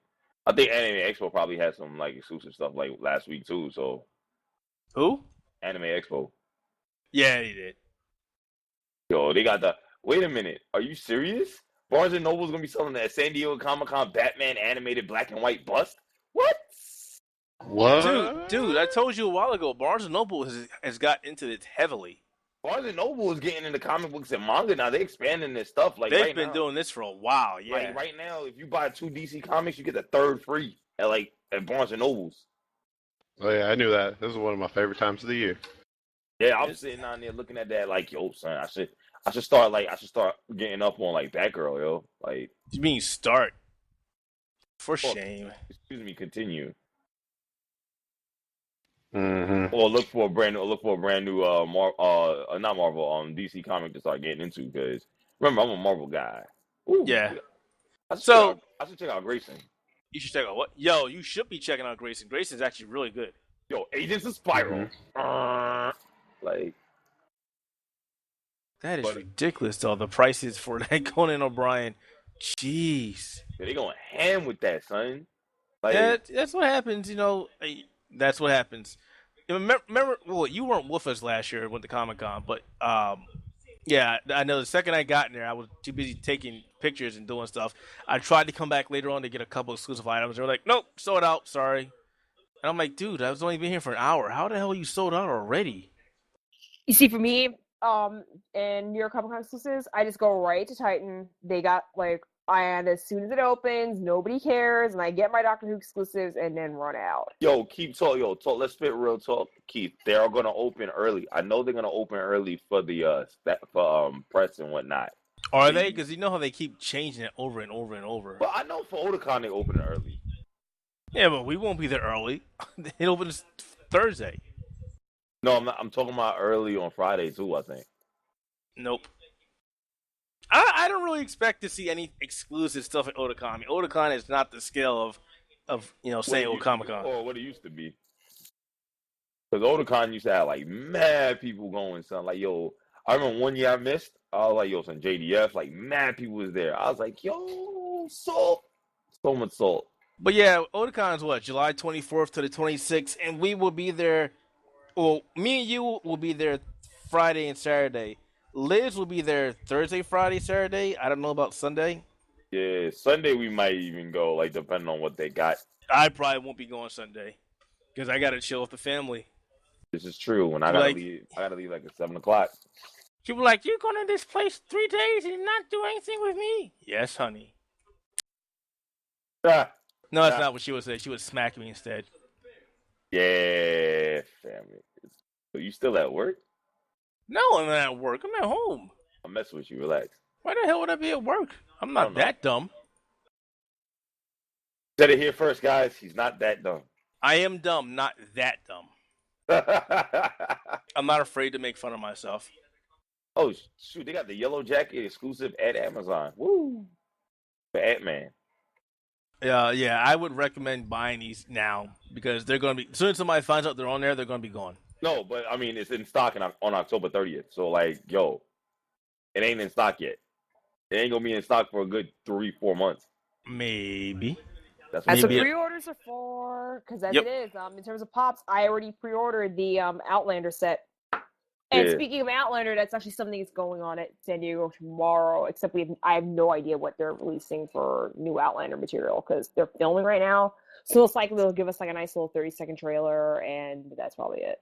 I think Anime Expo probably had some like exclusive stuff like last week too. So, who? Anime Expo. Yeah, he did. Yo, they got the. Wait a minute. Are you serious? Barnes and Noble's gonna be selling that San Diego Comic-Con Batman animated black and white bust. What? Dude, I told you a while ago. Barnes and Noble has got into it heavily. Barnes and Noble is getting into comic books and manga now. They're expanding this stuff. Like they've been doing this for a while. Yeah. Like right now, if you buy 2 DC comics, you get the third free at Barnes and Nobles. Oh yeah, I knew that. This is one of my favorite times of the year. Yeah, I'm sitting down there looking at that like, yo, son, I should start getting up on like Batgirl, yo. Like, you mean start? For shame. Excuse me. Continue. Mm-hmm. Or look for a brand new not Marvel DC comic to start getting into, because remember I'm a Marvel guy. Ooh, yeah. I should check out Grayson. You should check out what? Yo, you should be checking out Grayson. Grayson's actually really good. Yo, Agents of Spiral. Like that is ridiculous though. The prices for that Conan O'Brien. Jeez. Yeah, they going ham with that, son. Like that's what happens, That's what happens. Remember, well, you weren't with us last year with the Comic-Con, but yeah, I know the second I got in there, I was too busy taking pictures and doing stuff. I tried to come back later on to get a couple exclusive items. They were like, nope, sold out, sorry. And I'm like, dude, I was only been here for an hour. How the hell are you sold out already? You see, for me, and New York Comic Con exclusives, I just go right to Titan. They got and as soon as it opens, nobody cares, and I get my Doctor Who exclusives and then run out. Yo, talk. Let's spit real talk, Keith. They are gonna open early. I know they're gonna open early for the press and whatnot. Are they? Because you know how they keep changing it over and over and over. But I know for Otakon they open it early. Yeah, but we won't be there early. It opens Thursday. No, I'm not. I'm talking about early on Friday too, I think. Nope. I don't really expect to see any exclusive stuff at Otakon. I mean, Otakon is not the scale of San Diego Comic-Con. Or what it used to be. Because Otakon used to have like mad people going, son. Like, yo, I remember one year I missed. I was like, yo, son, JDF, like mad people was there. I was like, yo, salt. So much salt. But yeah, Otakon is what, July 24th to the 26th, and we will be there. Well, me and you will be there Friday and Saturday. Liz will be there Thursday, Friday, Saturday. I don't know about Sunday. Yeah, Sunday we might even go, like, depending on what they got. I probably won't be going Sunday because I got to chill with the family. This is true. And I gotta leave like at 7:00. She was like, "You're going to this place 3 days and not do anything with me?" Yes, honey. Ah, No, that's not what she would say. She would smack me instead. yeah, family. So you still at work? No, I'm not at work. I'm at home. I'm messing with you. Relax. Why the hell would I be at work? I'm not that dumb. Said it here first, guys. He's not that dumb. I am dumb, not that dumb. I'm not afraid to make fun of myself. Oh, shoot. They got the Yellow Jacket exclusive at Amazon. Woo. For Ant-Man. Yeah, I would recommend buying these now because they're going to be, as soon as somebody finds out they're on there, they're going to be gone. No, but I mean, it's in stock on October 30th. So, like, yo, it ain't in stock yet. It ain't going to be in stock for a good 3-4 months. Maybe. That's what pre-orders are for, because as it is, in terms of pops, I already pre-ordered the Outlander set. And speaking of Outlander, that's actually something that's going on at San Diego tomorrow, except I have no idea what they're releasing for new Outlander material, because they're filming right now. So most likely they'll give us like a nice little 30-second trailer, and that's probably it.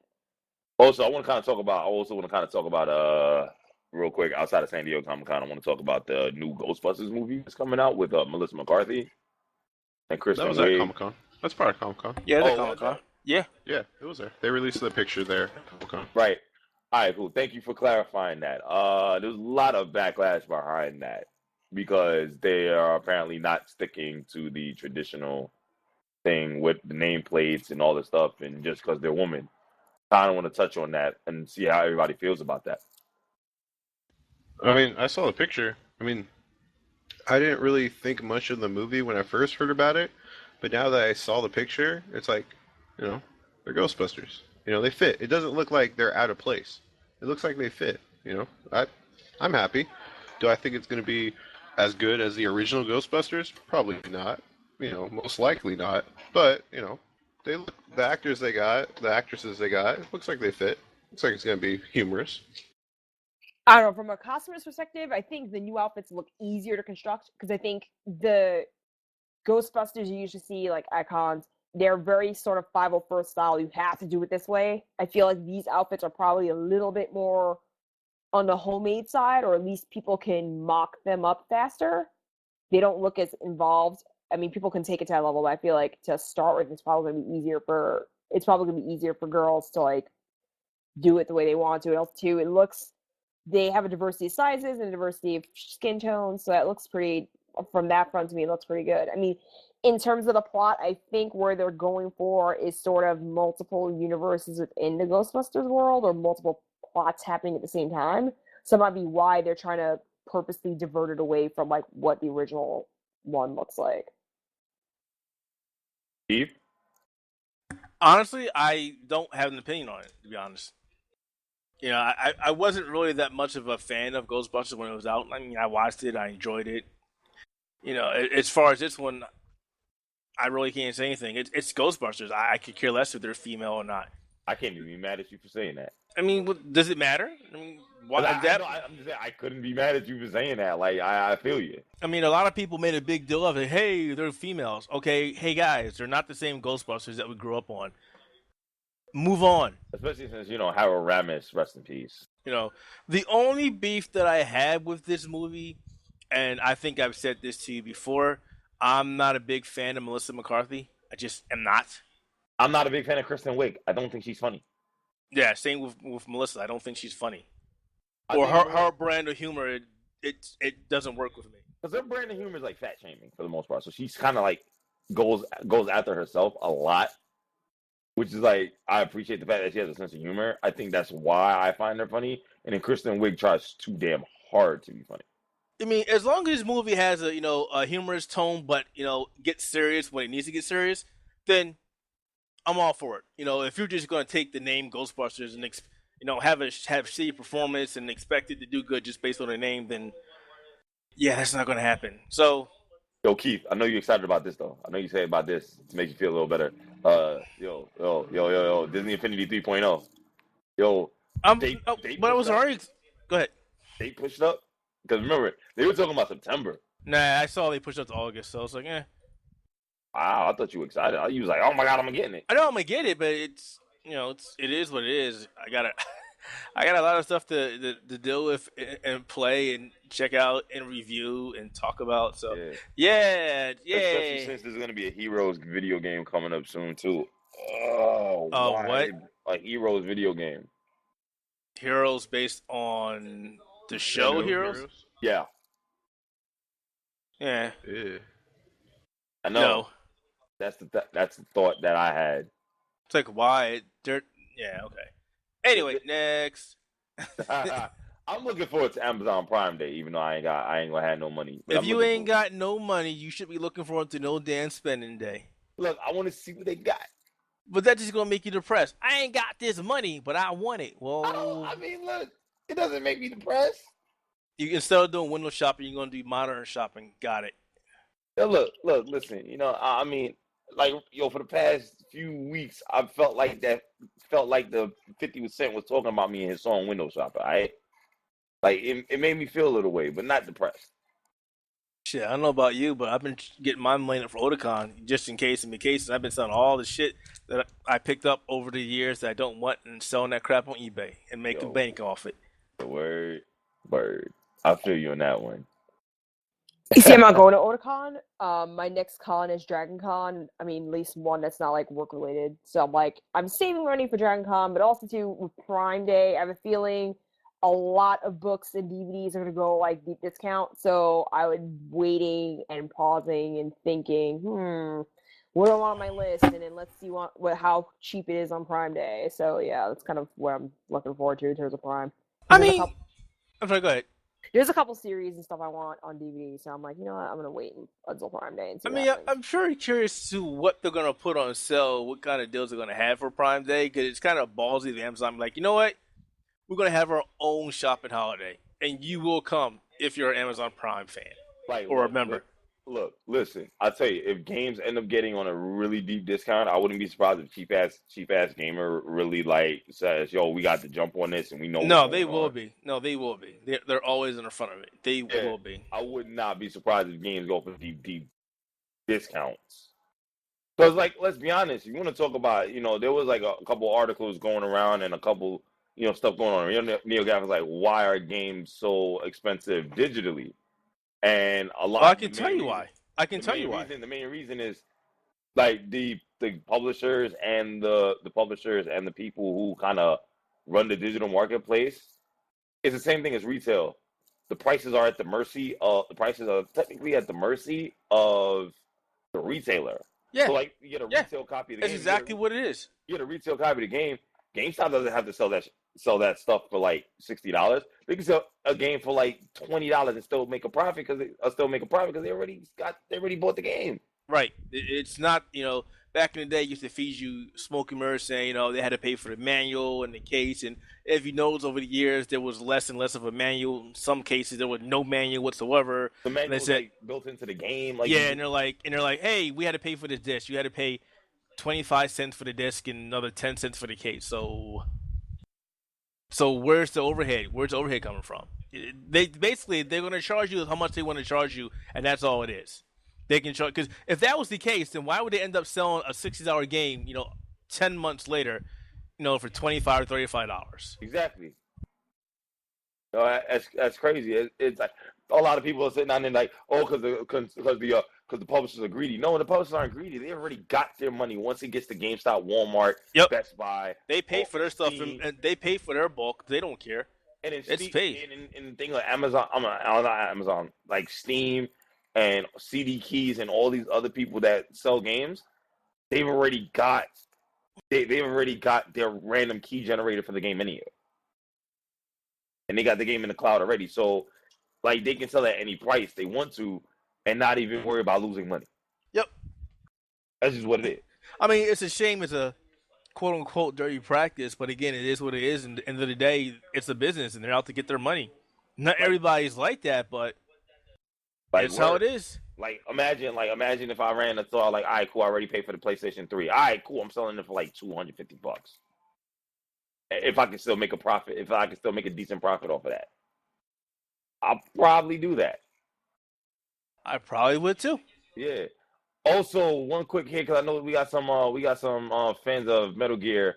Also, I want to kind of talk about, real quick, outside of San Diego Comic-Con, I want to talk about the new Ghostbusters movie that's coming out with Melissa McCarthy and Kristen Wiig. That was at Comic-Con. That's part of Comic-Con. Yeah, that's Comic-Con. Yeah. Yeah, it was there. They released the picture there at Comic-Con. Right. All right, cool. Thank you for clarifying that. There's a lot of backlash behind that because they are apparently not sticking to the traditional thing with the nameplates and all this stuff, and just because they're women. I don't want to touch on that and see how everybody feels about that. I mean, I saw the picture. I mean, I didn't really think much of the movie when I first heard about it, but now that I saw the picture, it's like, they're Ghostbusters. They fit. It doesn't look like they're out of place. It looks like they fit. I'm happy. Do I think it's going to be as good as the original Ghostbusters? Probably not. Most likely not. But, they look, the actors they got, the actresses they got, it looks like they fit. Looks like it's going to be humorous. I don't know. From a costumer's perspective, I think the new outfits look easier to construct because I think the Ghostbusters you usually see, like icons, they're very sort of 501st style. You have to do it this way. I feel like these outfits are probably a little bit more on the homemade side, or at least people can mock them up faster. They don't look as involved. I mean, people can take it to that level, but I feel like to start with, it's probably gonna be easier for girls to like do it the way they want to. And also, too, they have a diversity of sizes and a diversity of skin tones, so that looks pretty. From that front, to me, it looks pretty good. I mean, in terms of the plot, I think where they're going for is sort of multiple universes within the Ghostbusters world, or multiple plots happening at the same time. So that might be why they're trying to purposely divert it away from like what the original one looks like. Steve? Honestly, I don't have an opinion on it, to be honest. I wasn't really that much of a fan of Ghostbusters when it was out. I mean, I watched it, I enjoyed it. As far as this one, I really can't say anything. It's Ghostbusters. I could care less if they're female or not. I can't even be mad at you for saying that. I mean, does it matter? I mean, I'm just saying, I couldn't be mad at you for saying that. Like, I feel you. I mean, a lot of people made a big deal of it. Hey, they're females. Okay, hey guys, they're not the same Ghostbusters that we grew up on. Move on. Especially since, Harold Ramis, rest in peace. The only beef that I had with this movie, and I think I've said this to you before, I'm not a big fan of Melissa McCarthy. I just am not. I'm not a big fan of Kristen Wiig. I don't think she's funny. Yeah, same with Melissa. I don't think she's funny. Or her brand of humor, it doesn't work with me. Because her brand of humor is like fat shaming for the most part. So she's kind of like goes after herself a lot, which is like, I appreciate the fact that she has a sense of humor. I think that's why I find her funny. And then Kristen Wiig tries too damn hard to be funny. I mean, as long as this movie has a humorous tone, but gets serious when it needs to get serious, then I'm all for it. If you're just going to take the name Ghostbusters and have shitty performance and expect it to do good just based on the name, then yeah, that's not going to happen. So, yo, Keith, I know you're excited about this though. I know you say about this to make you feel a little better. Yo, Disney Infinity 3.0. Yo, but I was already. Go ahead. They pushed up because remember they were talking about September. Nah, I saw they pushed up to August, so I was like, eh. Wow, I thought you were excited. You was like, oh my god, I'm getting it. I know I'm gonna get it, but it is what it is. I got I got a lot of stuff to deal with and play and check out and review and talk about. So yeah. Especially since there's gonna be a Heroes video game coming up soon too. Oh, what? A Heroes video game. Heroes based on the show Heroes? Yeah. Yeah. I know. No. That's the thought that I had. It's like why? Yeah. Okay. Anyway, next. I'm looking forward to Amazon Prime Day, even though I ain't gonna have no money. If you ain't got no money, you should be looking forward to no damn spending day. Look, I want to see what they got. But that's just gonna make you depressed. I ain't got this money, but I want it. Well, I mean, look, it doesn't make me depressed. You instead of doing window shopping, you're gonna do modern shopping. Got it. Now look, listen. I mean, like, for the past few weeks, I felt like the 50 Cent was talking about me in his song "Window Shopper." Right? Like, it made me feel a little way, but not depressed. Shit, I don't know about you, but I've been getting my money for Otakon just in case. I've been selling all the shit that I picked up over the years that I don't want and selling that crap on eBay and making bank off it. Word. I feel you on that one. You see, I'm not going to Otakon. My next con is Dragon Con. I mean, at least one that's not like work related. So I'm saving money for Dragon Con, but also too with Prime Day, I have a feeling a lot of books and DVDs are gonna go like deep discount. So I was waiting and pausing and thinking, what do I want on my list? And then let's see how cheap it is on Prime Day. So yeah, that's kind of what I'm looking forward to in terms of Prime. I'm sorry, go ahead. There's a couple series and stuff I want on DVD, so I'm like, you know what, I'm gonna wait until Prime Day and see. I'm very curious to what they're gonna put on sale, what kind of deals they're gonna have for Prime Day, because it's kind of ballsy. The Amazon, like, you know what, we're gonna have our own shopping holiday, and you will come if you're an Amazon Prime fan or a member. Look, listen. I tell you, if games end up getting on a really deep discount, I wouldn't be surprised if cheap ass gamer really like says, "Yo, we got to jump on this," and we know. No, they will be. They're always in the front of it. They will be. I would not be surprised if games go for deep discounts. Because, like, let's be honest. You want to talk about, there was like a couple articles going around and a couple, stuff going on. Neil Gaffer's like, why are games so expensive digitally? And a lot. I can tell you why. The main reason is like the publishers and the people who kind of run the digital marketplace. It's the same thing as retail. The prices are technically at the mercy of the retailer. Yeah. So like you get a retail copy of the game. That's exactly what it is. You get a retail copy of the game. GameStop doesn't have to sell that stuff for like $60. They can sell a game for like $20 and still make a profit because they already bought the game. Right. It's not, back in the day, used to feed you smoke and mirrors saying, they had to pay for the manual and the case. And if you notice over the years, there was less and less of a manual. In some cases, there was no manual whatsoever. The manual was like built into the game. And they're like, hey, we had to pay for this disc. You had to pay 25 cents for the disc and another 10 cents for the case. So where's the overhead? Where's the overhead coming from? They're going to charge you how much they want to charge you, and that's all it is. They can charge, because if that was the case, then why would they end up selling a $60 game, 10 months later, for $25 or $35? Exactly. That's crazy. It's like a lot of people are sitting down there like, because the publishers are greedy. No, the publishers aren't greedy. They already got their money once it gets to GameStop, Walmart, Best Buy. They pay for their stuff and they pay for their bulk. They don't care. And it's paid. And thing like Amazon, not Amazon, like Steam and CD Keys and all these other people that sell games, they've already got their random key generator for the game anyway. And they got the game in the cloud already. So, like, they can sell at any price they want to and not even worry about losing money. Yep. That's just what it is. I mean, it's a shame it's a quote-unquote dirty practice, but again, it is what it is. And at the end of the day, it's a business, and they're out to get their money. Not everybody's like that, but it's how it is. Like, imagine if I ran a store, like, all right, cool, I already paid for the PlayStation 3. All right, cool, I'm selling it for like $250. If I can still make a profit, if I can still make a decent profit off of that, I'll probably do that. I probably would too. Yeah. Also, one quick hit, because I know we got some fans of Metal Gear.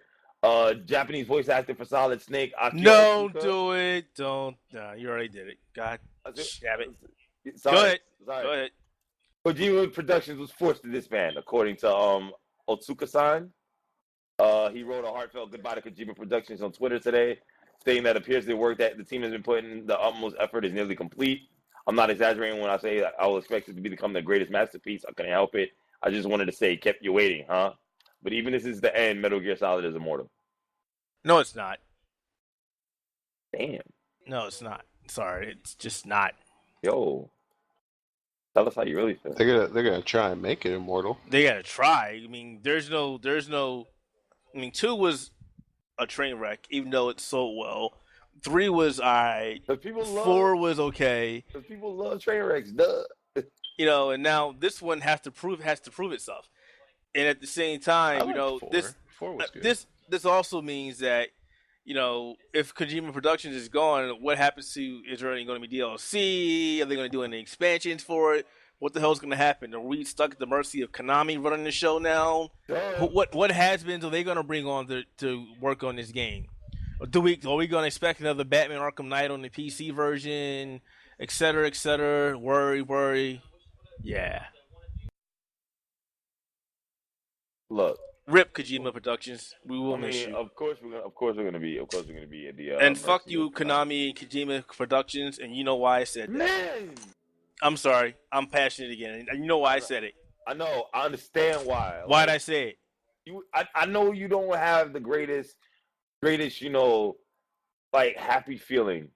Japanese voice actor for Solid Snake. Akio No, Otsuka. do it. Don't. No, you already did it. God damn it. Sorry, Go ahead. Sorry. Go ahead. Kojima Productions was forced to disband, according to Otsuka-san. He wrote a heartfelt goodbye to Kojima Productions on Twitter today, stating that it appears the work that the team has been putting in the utmost effort is nearly complete. I'm not exaggerating when I say that I will expect it to become the greatest masterpiece. I couldn't help it. I just wanted to say, kept you waiting, huh? But even if this is the end, Metal Gear Solid is immortal. No, it's not. Damn. No, it's not. Sorry, it's just not. Yo. Tell us how you really feel. They're gonna try and make it immortal. They gotta try. I mean, there's no. I mean, 2 was a train wreck, even though it sold well. 3 was alright. 4 was okay. Because people love train wrecks, duh. You know, and now this one has to prove itself. And at the same time, you know, 4 was good. This also means that, you know, if Kojima Productions is gone, what happens to, is there going to be DLC? Are they going to do any expansions for it? What the hell is going to happen? Are we stuck at the mercy of Konami running the show now? What has-beens are they going to bring on to work on this game? Are we going to expect another Batman Arkham Knight on the PC version, et cetera, et cetera? Worry. Yeah. Look. Rip Kojima Productions. We will miss you. Of course we're gonna be at the. And fuck you, Konami and Kojima Productions. And you know why I said that. Man, I'm sorry. I'm passionate again. And you know why I said it. I know. I understand why. Why'd I say it? I know you don't have the greatest, you know, like happy feeling.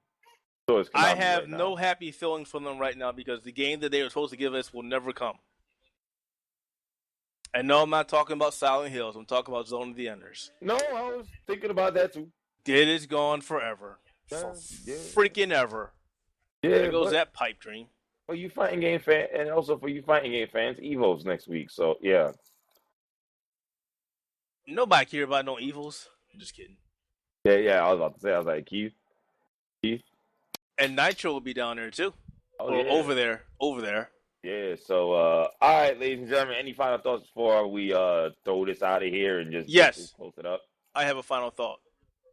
I have no happy feelings from them right now because the game that they were supposed to give us will never come. And no, I'm not talking about Silent Hills. I'm talking about Zone of the Enders. No, I was thinking about that too. It is gone forever. Freaking ever. Yeah, there goes that pipe dream. For you fighting game fans, and also for you fighting game fans, Evo's next week. So yeah. Nobody care about no Evos. I'm just kidding. Yeah. I was about to say. I was like Keith. And Nitro will be down there too. Yeah. Over there. Yeah, so all right, ladies and gentlemen, any final thoughts before we throw this out of here and just close it up? I have a final thought.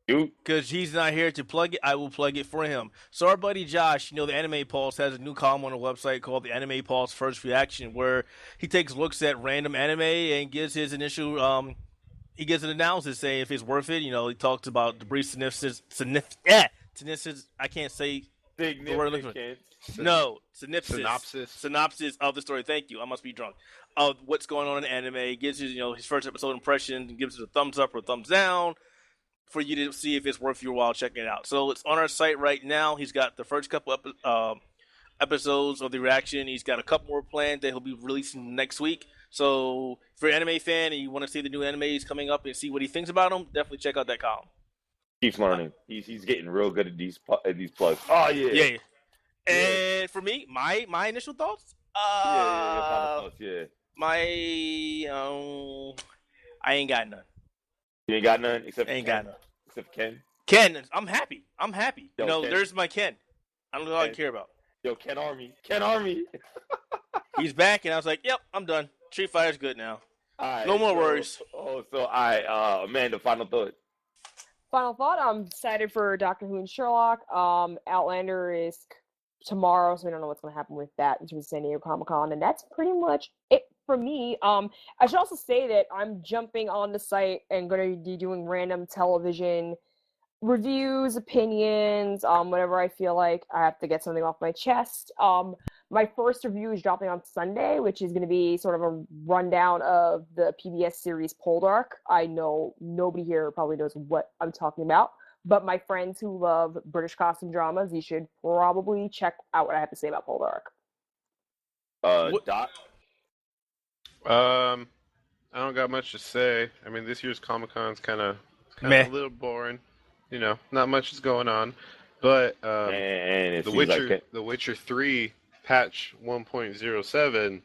You? Because he's not here to plug it, I will plug it for him. So our buddy Josh, you know, the Anime Pulse has a new column on the website called the Anime Pulse First Reaction, where he takes looks at random anime and gives his initial he gives an analysis, say if it's worth it. You know, he talks about the brief synopsis. I can't say the word. Synopsis of the story. Thank you. I must be drunk. Of what's going on in anime. Gives you, his first episode impression. Gives it a thumbs up or a thumbs down for you to see if it's worth your while checking it out. So it's on our site right now. He's got the first couple episodes of the reaction. He's got a couple more planned that he'll be releasing next week. So if you're an anime fan and you want to see the new animes coming up and see what he thinks about them, definitely check out that column. Keeps learning. He's getting real good at these plugs. Oh yeah. Yeah. And for me, my initial thoughts. I ain't got none. You ain't got none except none. Except Ken. Ken, I'm happy. Yo, Ken. There's my Ken. I don't know what I care about. Yo, Ken Army. He's back, and I was like, yep, I'm done. Street Fighter's good now. All right, no more worries. All right, Amanda, final thought. Final thought, I'm excited for Doctor Who and Sherlock. Outlander is tomorrow, so we don't know what's going to happen with that in terms of San Diego Comic-Con, and that's pretty much it for me. I should also say that I'm jumping on the site and going to be doing random television reviews, opinions, whenever I feel like I have to get something off my chest. My first review is dropping on Sunday, which is going to be sort of a rundown of the PBS series Poldark. I know nobody here probably knows what I'm talking about, but my friends who love British costume dramas, you should probably check out what I have to say about Poldark. Doc? I don't got much to say. I mean, this year's Comic-Con's kind of a little boring. Not much is going on. But The Witcher 3 patch 1.07,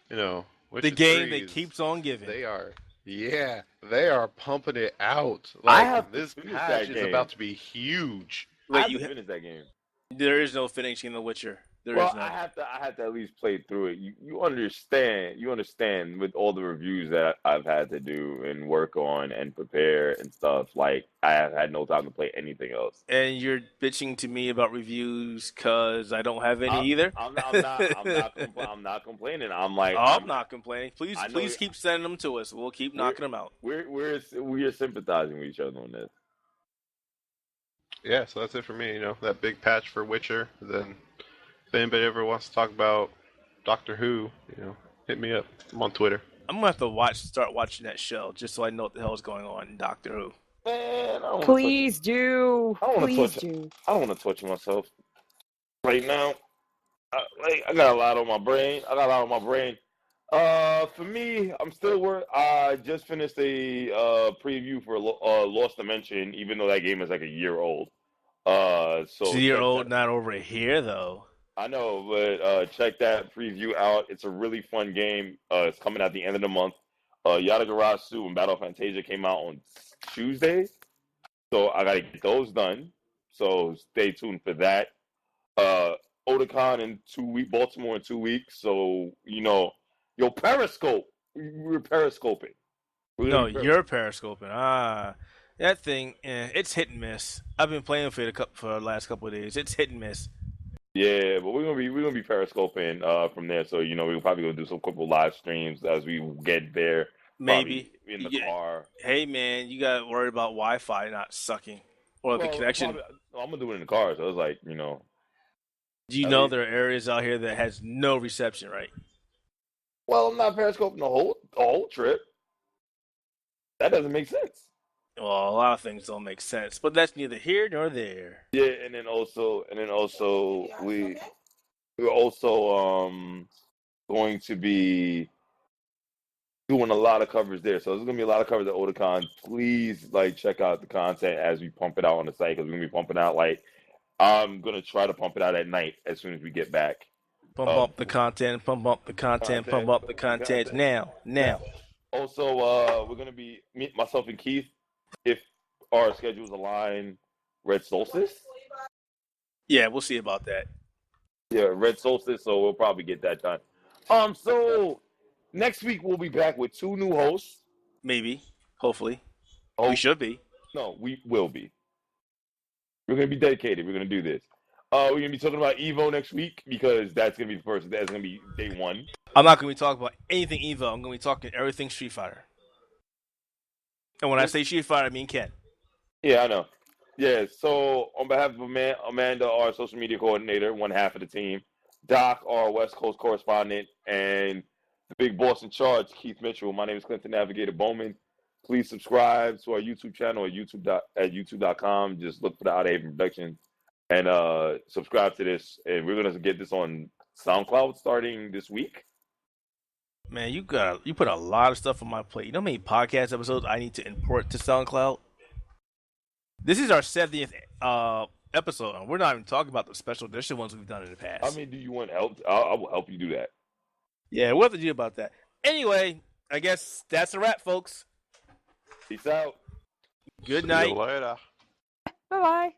the game that keeps on giving. They are pumping it out. Like, this patch is about to be huge. Wait, you finished that game? There is no finishing The Witcher. There well, is none. I have to at least play through it. You understand with all the reviews that I've had to do and work on and prepare and stuff. Like I have had no time to play anything else. And you're bitching to me about reviews because I don't have any either. I'm not complaining. I'm like, I'm not complaining. I know Please keep sending them to us. We'll keep knocking them out. we are sympathizing with each other on this. Yeah, so that's it for me. You know, that big patch for Witcher. Then, if anybody ever wants to talk about Doctor Who, you know, hit me up. I'm on Twitter. I'm gonna have to start watching that show just so I know what the hell is going on in Doctor Who. Man, I don't Please do. I don't wanna Please touch do. I don't want to touch myself right now. I got a lot on my brain. For me, I'm still I just finished a preview for Lost Dimension, even though that game is like a year old. So It's a year old, not over here though. I know, but check that preview out. It's a really fun game. It's coming out the end of the month. Yatagarasu and Battle Fantasia came out on Tuesday, so I gotta get those done. So stay tuned for that. Otakon in 2 weeks, Baltimore in 2 weeks. So Periscope. We're periscoping. You're periscoping. That thing, it's hit and miss. I've been playing for the last couple of days. It's hit and miss. Yeah, but we're gonna be periscoping from there. So we're probably gonna do some quick live streams as we get there. Maybe in the car. Hey man, you got worried about Wi-Fi not sucking or the connection. I'm gonna do it in the car. So I was like, Do you know there are areas out here that has no reception, right? Well, I'm not periscoping the whole trip. That doesn't make sense. Well, a lot of things don't make sense, but that's neither here nor there. Yeah, and then also we're also going to be doing a lot of coverage there. So there's gonna be a lot of coverage at Otakon. Please check out the content as we pump it out on the site, because we're gonna be pumping out I'm gonna try to pump it out at night as soon as we get back. Pump up the content, pump up the content, pump up the content now. Also, we're gonna be myself and Keith, if our schedules align, Red Solstice. Yeah, we'll see about that. Yeah, Red Solstice, so we'll probably get that done. So next week we'll be back with 2 new hosts. Maybe, hopefully. We should be. No, we will be. We're gonna be dedicated. We're gonna do this. We're gonna be talking about Evo next week, because that's gonna be the first. That's gonna be day 1. I'm not gonna be talking about anything Evo. I'm gonna be talking everything Street Fighter. And when I say Street Fighter, I mean Ken. Yeah, I know. Yeah, so on behalf of Amanda, our social media coordinator, one half of the team, Doc, our West Coast correspondent, and the big boss in charge, Keith Mitchell, my name is Clinton Navigator Bowman. Please subscribe to our YouTube channel at youtube.com. Just look for the Outerhaven Productions and subscribe to this. And we're going to get this on SoundCloud starting this week. Man, you put a lot of stuff on my plate. You know how many podcast episodes I need to import to SoundCloud? This is our 70th episode, and we're not even talking about the special edition ones we've done in the past. I mean, do you want help? I will help you do that. Yeah, we'll have to do about that. Anyway, I guess that's a wrap, folks. Peace out. Good night. See you later. Bye-bye.